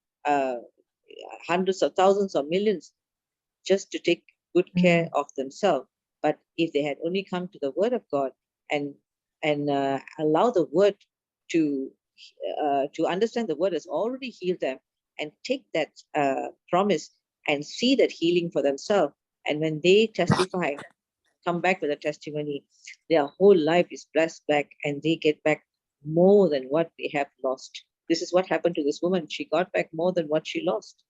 hundreds of thousands or millions just to take good care of themselves. But if they had only come to the word of God and allow the word to understand the word has already healed them, and take that promise and see that healing for themselves, and when they testify, come back with a testimony, their whole life is blessed back, and they get back more than what they have lost. This is what happened to this woman. She got back more than what she lost.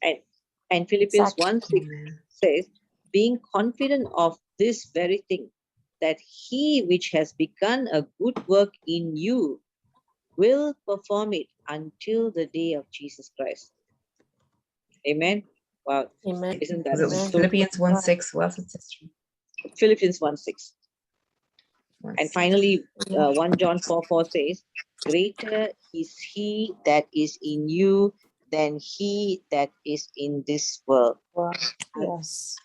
And Philippians 1:6 says, being confident of this very thing, that he which has begun a good work in you will perform it until the day of Jesus Christ. Amen. Wow. Amen. Isn't that Amen. Philippians 1:6, was it, sister? Philippians 1:6. And finally, 1 John 4:4 says, greater is he that is in you than he that is in this world. Wow. Yes.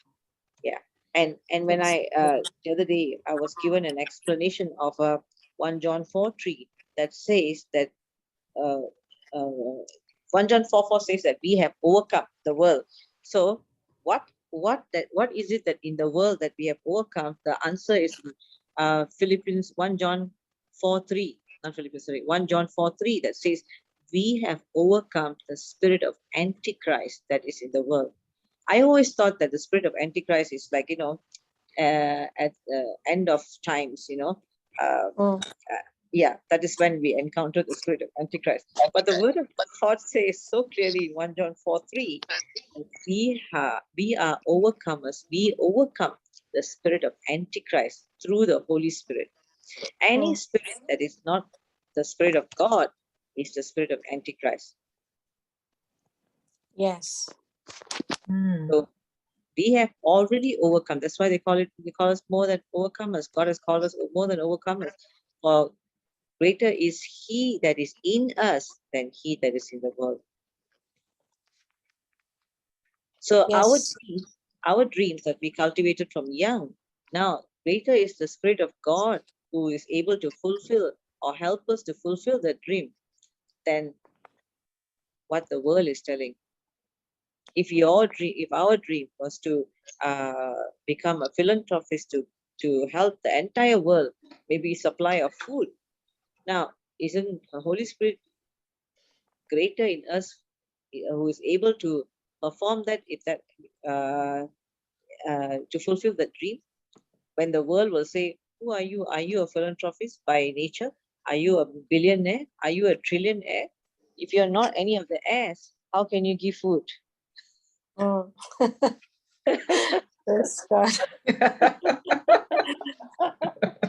Yeah. And when the other day, I was given an explanation of 1 John 4:3 that says that 1 John 4:4 says that we have overcome the world. So what is it that in the world that we have overcome? The answer is Philippians 1 John 4:3, not Philippians, sorry, 1 John 4:3, that says we have overcome the spirit of Antichrist that is in the world. I always thought that the spirit of Antichrist is like, at the end of times, yeah, that is when we encounter the spirit of Antichrist. But the word of God says so clearly in 1 John 4:3, we are overcomers. We overcome the spirit of Antichrist through the Holy Spirit. Any spirit that is not the spirit of God is the spirit of Antichrist. Yes. So we have already overcome. That's why they call us more than overcomers. God has called us more than overcomers. For greater is he that is in us than he that is in the world. So Yes. our dreams that we cultivated from young, now greater is the Spirit of God who is able to fulfill or help us to fulfill that dream than what the world is telling. If our dream was to become a philanthropist to help the entire world, maybe supply of food. Now, isn't the Holy Spirit greater in us, who is able to perform that, if that to fulfill the dream? When the world will say, who are you? Are you a philanthropist by nature? Are you a billionaire? Are you a trillionaire? If you're not any of the heirs, how can you give food? Oh. Yes, God.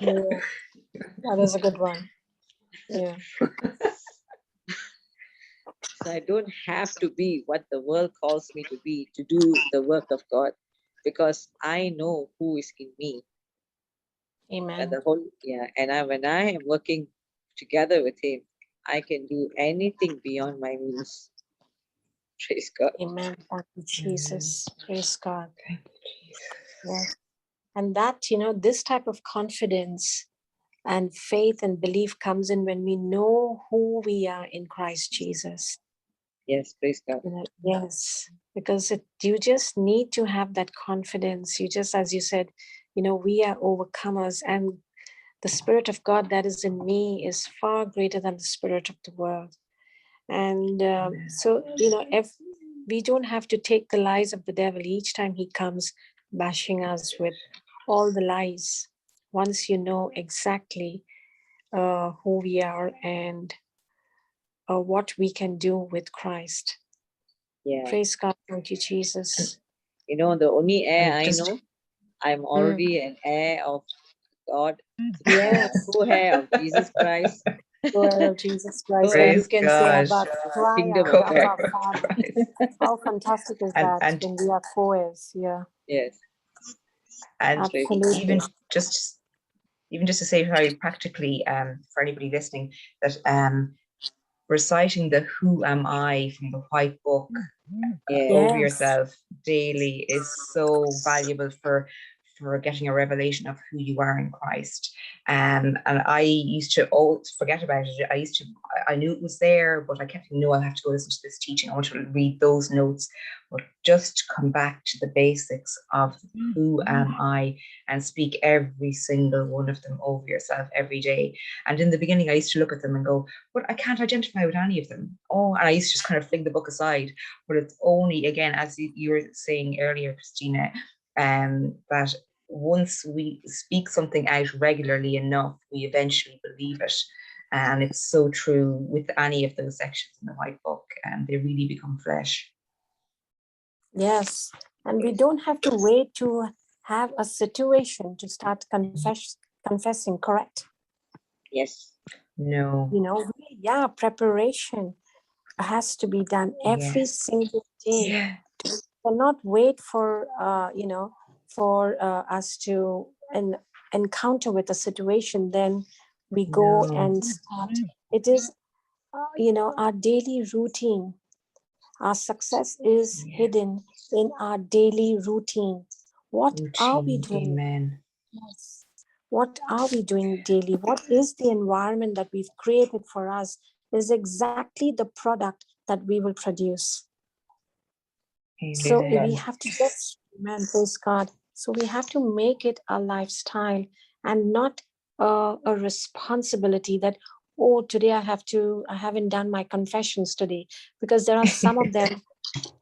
Yeah, that is a good one. Yeah. So I don't have to be what the world calls me to be to do the work of God, because I know who is in me. Amen. And when I am working together with Him, I can do anything beyond my means. Praise God. Amen. Thank you, Jesus. Praise God. Thank you, Jesus. Yeah. And that, this type of confidence and faith and belief comes in when we know who we are in Christ Jesus. Yes, praise God. Yes, because you just need to have that confidence. You just, as you said, we are overcomers, and the Spirit of God that is in me is far greater than the spirit of the world. And so, if we don't have to take the lies of the devil each time he comes bashing us with all the lies, once you know exactly who we are and what we can do with Christ. Yeah. Praise God. Thank you, Jesus. The only heir I just- know, I'm already an heir of God, Yes. co-heir of Jesus Christ. Lord of Jesus Christ. Co-heir And you Praise can say God. about cry Kingdom out, of Abba, God. Father. Christ. How fantastic is that And when we are co-heirs? Yeah, Yes. absolutely. even just to say very practically, for anybody listening, that reciting the "Who am I" from the White Book over Yes. yourself daily is so valuable for getting a revelation of who you are in Christ. And I used to forget about it. I knew it was there, but I kept thinking, no, I'll have to go listen to this teaching. I want to read those notes. But just come back to the basics of who am I, and speak every single one of them over yourself every day. And in the beginning, I used to look at them and go, but I can't identify with any of them. Oh, and I used to just kind of fling the book aside. But it's only, again, as you were saying earlier, Christina, that once we speak something out regularly enough, we eventually believe it. And it's so true with any of those sections in the White Book, and they really become flesh. Yes. And we don't have to wait to have a situation to start confessing, correct? Yes. No. Preparation has to be done every single day. Yeah. We cannot wait for us to encounter with a situation, then we go and start. It is our daily routine. Our success is hidden in our daily routine. What are we doing? Amen. Yes. What are we doing daily? What is the environment that we've created for us is exactly the product that we will produce. So we have to just, praise God. So we have to make it a lifestyle and not a responsibility that, oh, today I haven't done my confessions today, because there are some of them,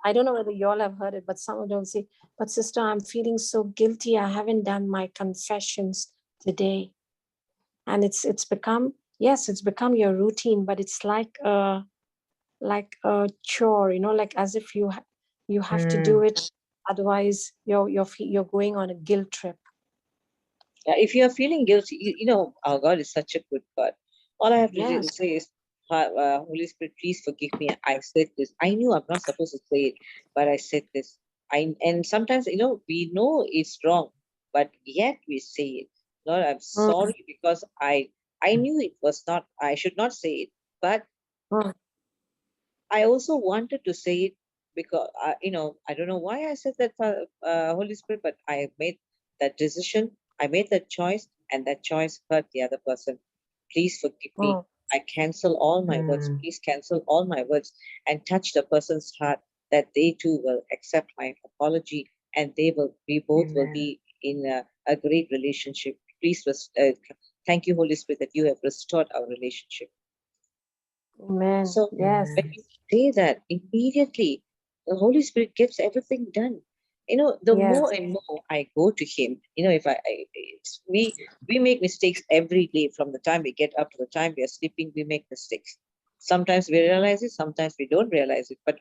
I don't know whether you all have heard it, but some of them say, but sister, I'm feeling so guilty. I haven't done my confessions today. And it's become your routine, but it's like a chore, like as if you have to do it. Otherwise you're going on a guilt trip. Yeah, if you are feeling guilty, our God is such a good God. All I have to say is, Holy Spirit, please forgive me. I said this. I knew I'm not supposed to say it, but I said this. And sometimes, we know it's wrong, but yet we say it. Lord, I'm sorry, because I knew it was not, I should not say it, but I also wanted to say it because, I don't know why I said that, Holy Spirit, but I made that decision I made that choice, and that choice hurt the other person. Please forgive me. I cancel all my words. Please cancel all my words and touch the person's heart, that they too will accept my apology, and we both will be in a great relationship. Please, thank you, Holy Spirit, that you have restored our relationship. Amen. So Yes. when you say that, immediately the Holy Spirit gets everything done. The more and more I go to Him, if we make mistakes every day. From the time we get up to the time we are sleeping, we make mistakes. Sometimes we realize it, sometimes we don't realize it. But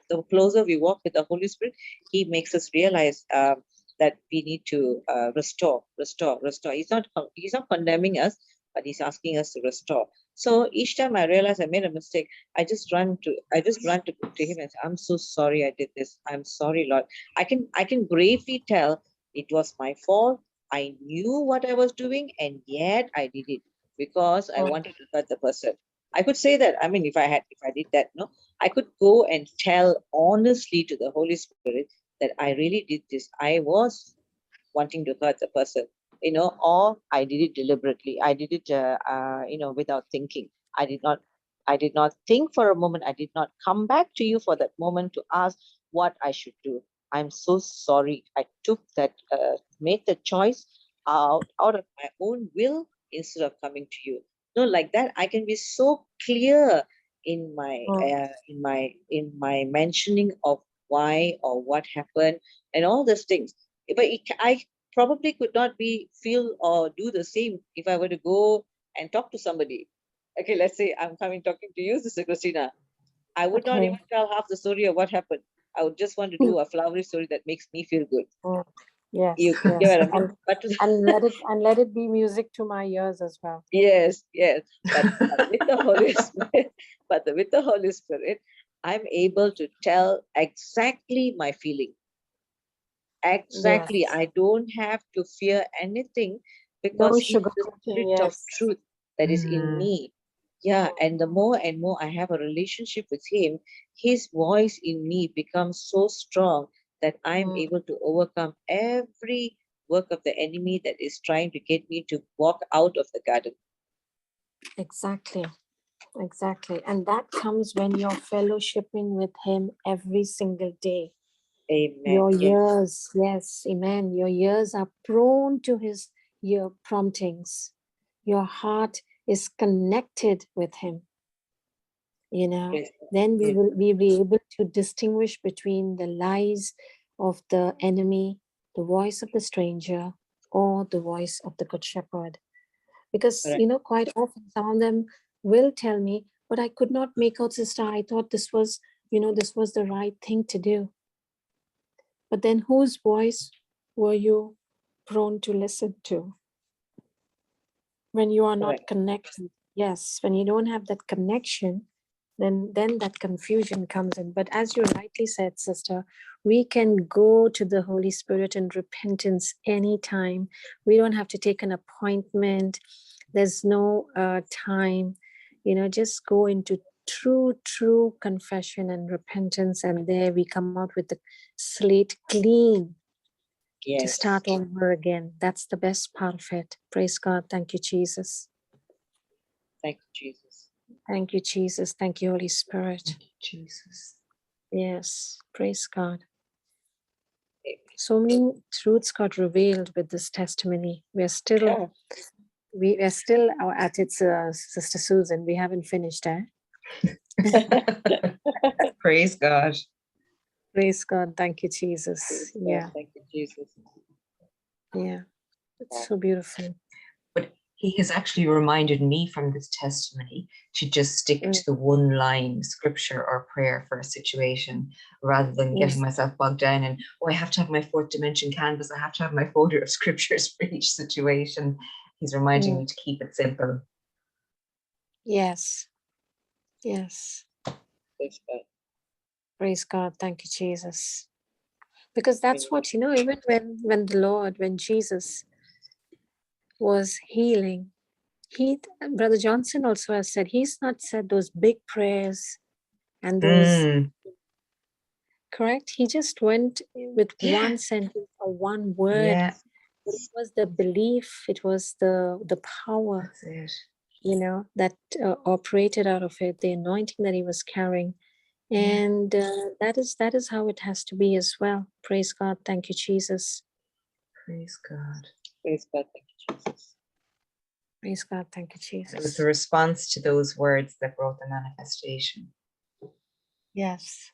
the closer we walk with the Holy Spirit, He makes us realize that we need to restore. He's not condemning us, but He's asking us to restore. So each time I realize I made a mistake, I just run to Him and say, I'm so sorry I did this. I'm sorry, Lord. I can bravely tell it was my fault. I knew what I was doing, and yet I did it because I wanted to hurt the person. I could say that. I mean, if I did that, no, I could go and tell honestly to the Holy Spirit that I really did this. I was wanting to hurt the person, or I did it deliberately. I did it, without thinking. I did not think for a moment. I did not come back to you for that moment to ask what I should do. I'm so sorry. I took that, made the choice out of my own will instead of coming to you. Like that, I can be so clear in my mentioning of why or what happened and all those things. But I probably could not feel or do the same if I were to go and talk to somebody. Okay, let's say I'm talking to you, Sister Christina. I would not even tell half the story of what happened. I would just want to do a flowery story that makes me feel good. Yes. You get what I mean? And let it be music to my ears as well. Yes. But with the Holy Spirit, I'm able to tell exactly my feeling. Exactly. Yes. I don't have to fear anything because He's the Spirit of truth that is in me. Yeah, and the more and more I have a relationship with Him, His voice in me becomes so strong that I'm able to overcome every work of the enemy that is trying to get me to walk out of the garden. Exactly. And that comes when you're fellowshipping with Him every single day. Amen. Your ears, yes, amen. Your ears are prone to His promptings. Your heart is connected with Him. Yes. Then we'll be able to distinguish between the lies of the enemy, the voice of the stranger, or the voice of the Good Shepherd. Because, quite often some of them will tell me, but I could not make out, sister. I thought this was the right thing to do. But then whose voice were you prone to listen to? When you are not connected. Yes, when you don't have that connection, then that confusion comes in. But as you rightly said, sister, we can go to the Holy Spirit in repentance anytime. We don't have to take an appointment. There's no time. Just go into true confession and repentance, and there we come out with the slate clean. Yes. To start over again. That's the best part of it. Praise God. Thank you, Jesus. Thank you, Jesus. Thank you, Jesus. Thank you, Holy Spirit. Thank you, Jesus. Yes. Praise God. So many truths got revealed with this testimony. We are still at it, Sister Susan. We haven't finished, eh? Praise God. Praise God. Thank you, Jesus. Yeah. Thank you, Jesus. Yeah. It's so beautiful. But He has actually reminded me from this testimony to just stick to the one line scripture or prayer for a situation rather than getting myself bogged down and, I have to have my fourth dimension canvas. I have to have my folder of scriptures for each situation. He's reminding me to keep it simple. Yes. Yes. Praise God. Praise God. Thank you, Jesus. Because that's what, even when Jesus was healing, Brother Johnson also has said, he's not said those big prayers and those, correct? He just went with one sentence or one word It was the belief, it was the power, That's it. you know, that operated out of it, the anointing that he was carrying. And that is how it has to be as well. Praise God. Thank you, Jesus. Praise God. Praise God. Thank you, Jesus. Praise God. Thank you, It was Jesus. the response to those words that brought the manifestation. Yes.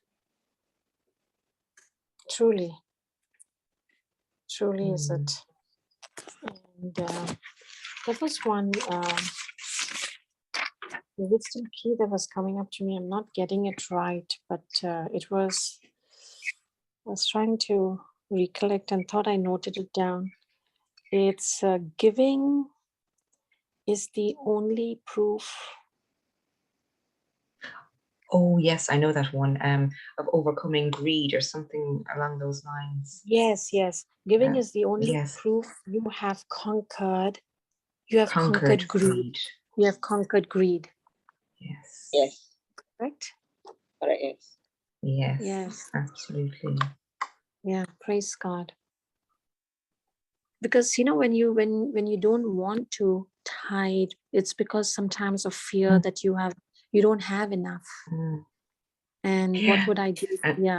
Truly. Truly is it. And there was one wisdom key that was coming up to me. I'm not getting it right, but it was, I was trying to recollect and thought I noted it down. It's giving is the only proof. Oh yes, I know that one. Of overcoming greed or something along those lines. Yes, yes. Giving Yeah. is the only Yes. proof you have conquered. You have Conquered greed. greed. You have conquered greed. Yes. Yes. Right? Correct. Yes. Yes. Yes. Absolutely. Yeah. Praise God. Because you know, when you don't want to tithe, it's because sometimes of fear that you don't have enough. And Yeah. what would I do? And You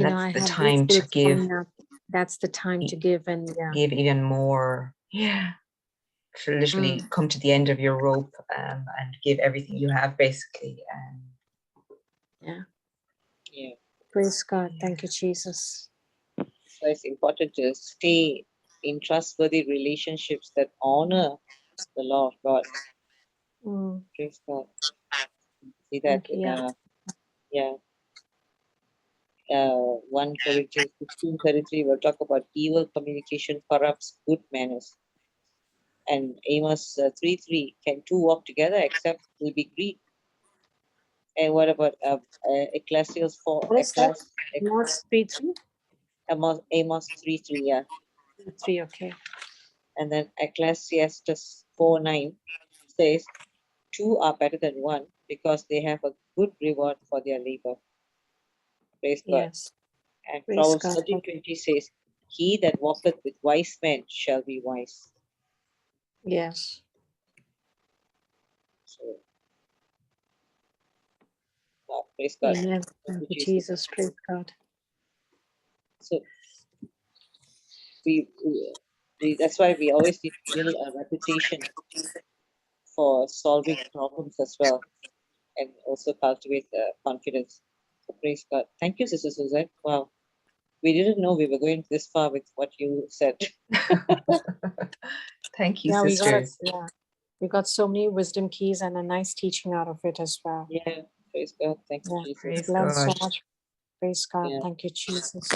know, that's I the have time this to give. coming up. That's the time to give, and Give even more. Yeah. To literally come to the end of your rope and give everything you have, basically. Yeah. Yeah. Praise God. Thank you, Jesus. So it's important to stay in trustworthy relationships that honor the law of God. Praise God. See that Thank you. in 1 Corinthians 16:33 will talk about evil communication corrupts good manners. And Amos 3:3, can two walk together except they be agreed? And what about Ecclesiastes 4? What is that? Amos 3:3? Amos 3:3, yeah. 3, okay. And then Ecclesiastes 4:9 says, two are better than one because they have a good reward for their labor. Praise God. Yes. And Praise Proverbs God. 13:20 says, he that walketh with wise men shall be wise. Yes. So, praise God. Amen. Thank you, Jesus. Praise God. So we that's why we always need to build a reputation for solving problems as well, and also cultivate confidence. So praise God. Thank you, Sister Suzanne. Wow. We didn't know we were going this far with what you said. Thank you, Yeah, sisters. we got so many wisdom keys and a nice teaching out of it as well. Yeah, praise God. Thank you, Jesus. Praise Learned so God. much. Praise God. Yeah. Thank you, Jesus.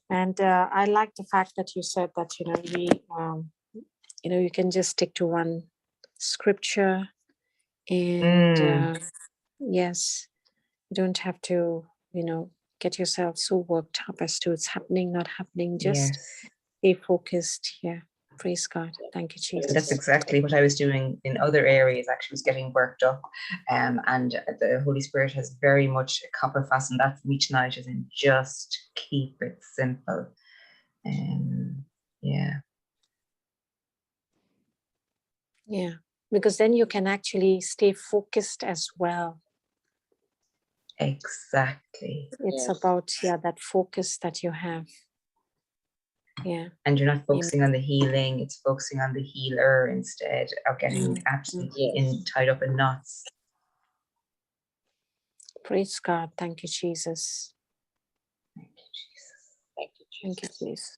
And I like the fact that you said that, you can just stick to one scripture. And yes, you don't have to, get yourself so worked up as to it's happening, not happening. Just stay focused. Yeah. Praise God. Thank you, Jesus. That's exactly what I was doing in other areas. Actually, was getting worked up, and the Holy Spirit has very much a copper fastened that from each night, as in just keep it simple. Yeah, because then you can actually stay focused as well. Exactly. It's about that focus that you have. Yeah. And you're not focusing on the healing, it's focusing on the healer instead of getting absolutely tied up in knots. Praise God. Thank you, Jesus. Thank you, Jesus. Thank you, Jesus. Thank you, please.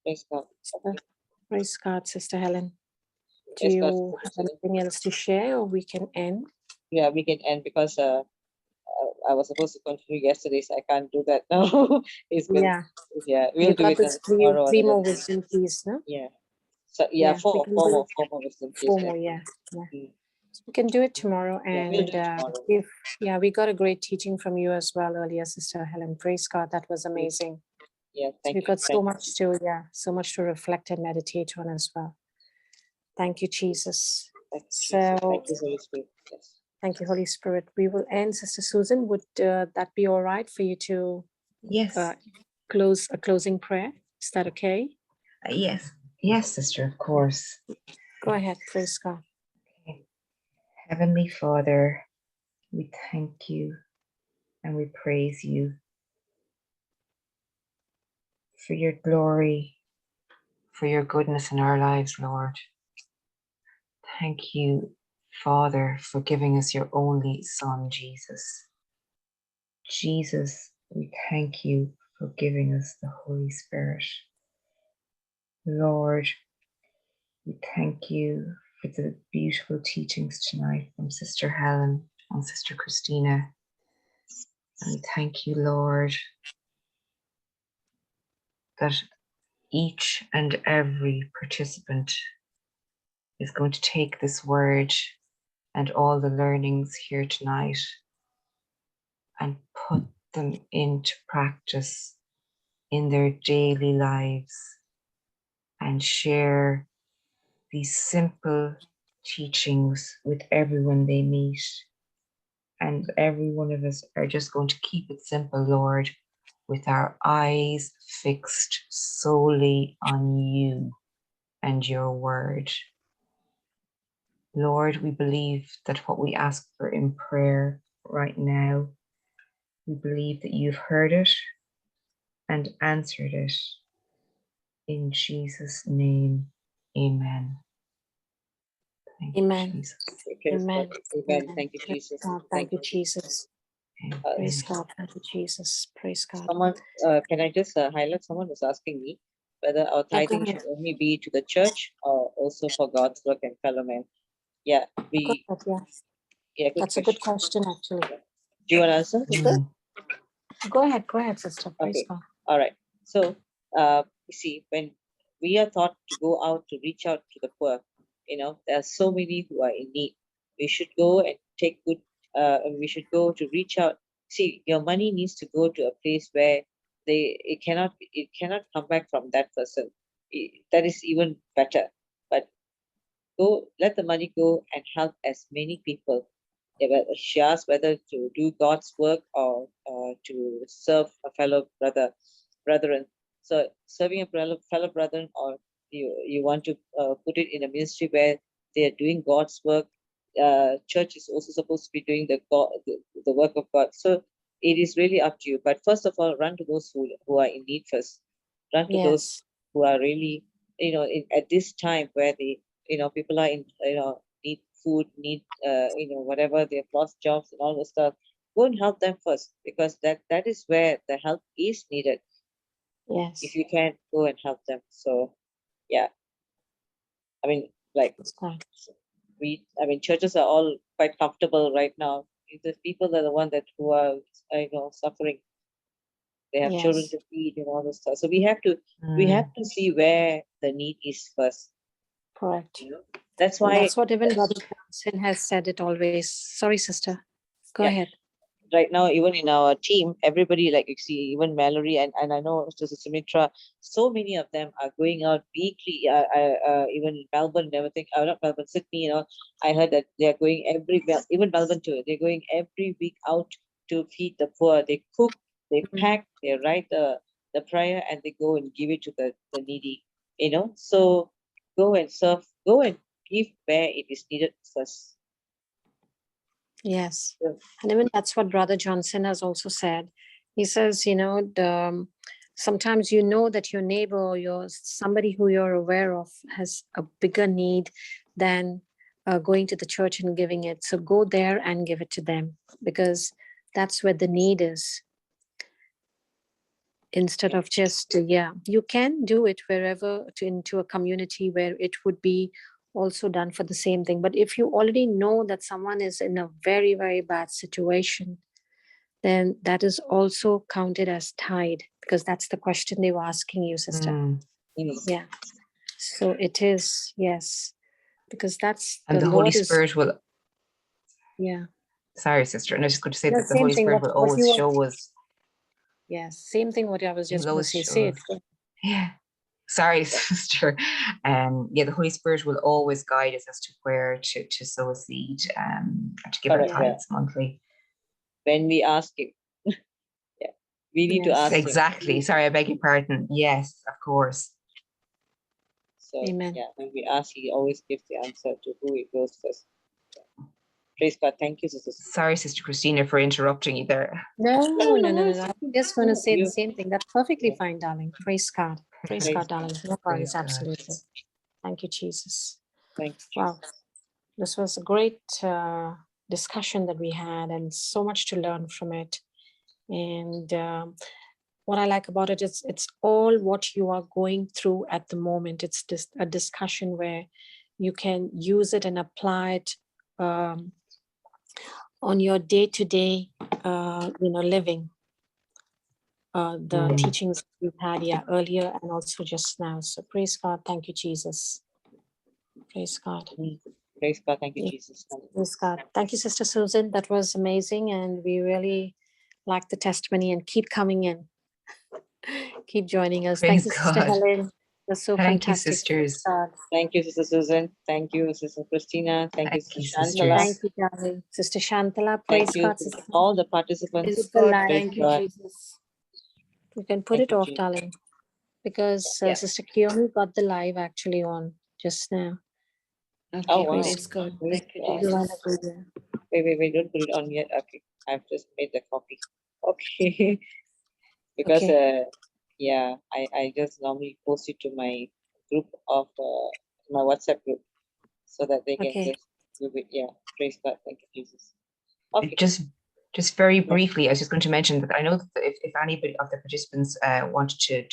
Praise God. Praise God, Sister Helen. Do you have anything else to share, or we can end? Yeah, we can end because I was supposed to continue yesterday, so I can't do that now. We'll do it tomorrow. Three more wisdom keys, no? Yeah. So four more wisdom keys. 4 more, yeah. So we can do it tomorrow, and we'll do it tomorrow. we got a great teaching from you as well earlier, Sister Helen. Praise God, that was amazing. Yeah, thank you. We got so much to reflect and meditate on as well. Thank you, Jesus. Thank you, Holy Spirit. Yes. Thank you, Holy Spirit. We will end, Sister Susan. Would that be all right for you to? Yes. close a closing prayer? Is that okay? Yes, yes, sister, of course. Go ahead. Praise God. Okay. Heavenly Father, we thank you and we praise you for your glory, for your goodness in our lives, Lord. Thank you, Father, for giving us your only Son, Jesus. Jesus, we thank you for giving us the Holy Spirit. Lord, we thank you for the beautiful teachings tonight from Sister Helen and Sister Christina. And we thank you, Lord, that each and every participant is going to take this word and all the learnings here tonight and put them into practice in their daily lives and share these simple teachings with everyone they meet. And every one of us are just going to keep it simple, Lord, with our eyes fixed solely on you and your word. Lord, we believe that what we ask for in prayer right now, we believe that you've heard it and answered it. In Jesus' name, amen. Thank you, Amen. Jesus. Praise Amen. God. Amen. Amen. Thank you, Praise Jesus. God. Thank you, Jesus. Praise God. Thank you, Jesus. Praise God. Someone, can I just highlight? Someone was asking me whether our Yeah, go tithing ahead. should only be to the church or also for God's work and fellow men. Yeah, Go ahead. Yeah. good That's a question. good question, actually. Do you want to answer? Go ahead. Go ahead, sister. Praise Okay. God. All right. So, you see, when we are taught to go out to reach out to the poor, there are so many who are in need. We should go and take good, we should go to reach out. See, your money needs to go to a place where it cannot come back from that person. That is even better. But let the money go and help as many people. She asked whether to do God's work or to serve a fellow brethren. So serving a fellow brethren, or you want to put it in a ministry where they are doing God's work. Church is also supposed to be doing the work of God. So it is really up to you. But first of all, run to those who are in need first. Run to those Yes. who are really, at this time where people are in, need food, need, whatever, they've lost jobs and all this stuff. Go and help them first, because that is where the help is needed. Yes. If you can, go and help them. So, yeah. I mean, like, Praise God. churches are all quite comfortable right now. The people are the one who are, suffering. They have children Yes. to feed and all this stuff. So we have to see where the need is first. Correct. That's And why. that's what even Brother Johnson has said it always. Sorry, sister. Go Yeah. ahead. Right now, even in our team, everybody, like you see, even Mallory and I know Sister Sumitra, so many of them are going out weekly. Even Melbourne and everything. Not Melbourne, Sydney. I heard that they are going even Melbourne too. They're going every week out to feed the poor. They cook, they pack, they write the prayer, and they go and give it to the needy. So go and serve, go and give where it is needed first. Yes. Yeah. And even that's what Brother Johnson has also said. He says, sometimes that your neighbor or somebody who you're aware of has a bigger need than going to the church and giving it. So go there and give it to them, because that's where the need is. Instead of just, you can do it wherever into a community where it would be also done for the same thing. But if you already know that someone is in a very, very bad situation, then that is also counted as tithe, because that's the question they were asking you, sister. Yeah. So it is, yes, because that's and the Holy Spirit will. Yeah. Sorry, sister. And I was just going to say that the same Holy thing, Spirit will always show us. Yes, same thing what I was just going to say. Show Say us. it. Yeah. Sorry, sister. The Holy Spirit will always guide us as to where to sow a seed, or to give our tithes monthly. When we ask Him. We need to Yes. ask him. Exactly. Sorry, I beg your pardon. Yes, of course. So Amen. yeah, when we ask, he always gives the answer to who it goes first. Yeah. Praise God. Thank you, Sister. Sorry, Sister Christina, for interrupting you there. No. I'm just going to say You- the same thing. That's perfectly fine, darling. Praise God. Praise Praise God, darling. No worries. Praise God. Absolutely. Thank you, Jesus. Thank you. Wow. This was a great discussion that we had, and so much to learn from it. And what I like about it is it's all what you are going through at the moment. It's just a discussion where you can use it and apply it on your day-to-day, living. The teachings we've had earlier and also just now. So praise God. Thank you, Jesus. Praise God. Praise God. Thank you, Yeah. Jesus. Praise God. Thank you, Sister Susan. That was amazing. And we really like the testimony, and keep coming in. Keep joining us. Praise Thank you, Sister God. Helen. That's so Thank you, fantastic. sisters. God. Thank you, Sister Susan. Thank you, Sister Christina. Thank you, Thank you, Sister sisters. Shantala. Thank you, darling. Sister Shantala. Praise Thank you God. to Sister. all the participants. Praise the God. light. Thank you, God. Jesus. You can put Thank it you, off, Jesus. darling, because Yeah. Sister Kiyomi got the live actually on just now. Okay, Oh, wow. praise God. Praise Thank you, God. Jesus. Wait, don't put it on yet. Okay, I've just made the copy. Okay. Because yeah, I just normally post it to my group of my WhatsApp group so that they can Okay. just do it. Yeah, praise God. Thank you, Jesus. Okay. Just very briefly, I was just going to mention that I know that if anybody of the participants wanted to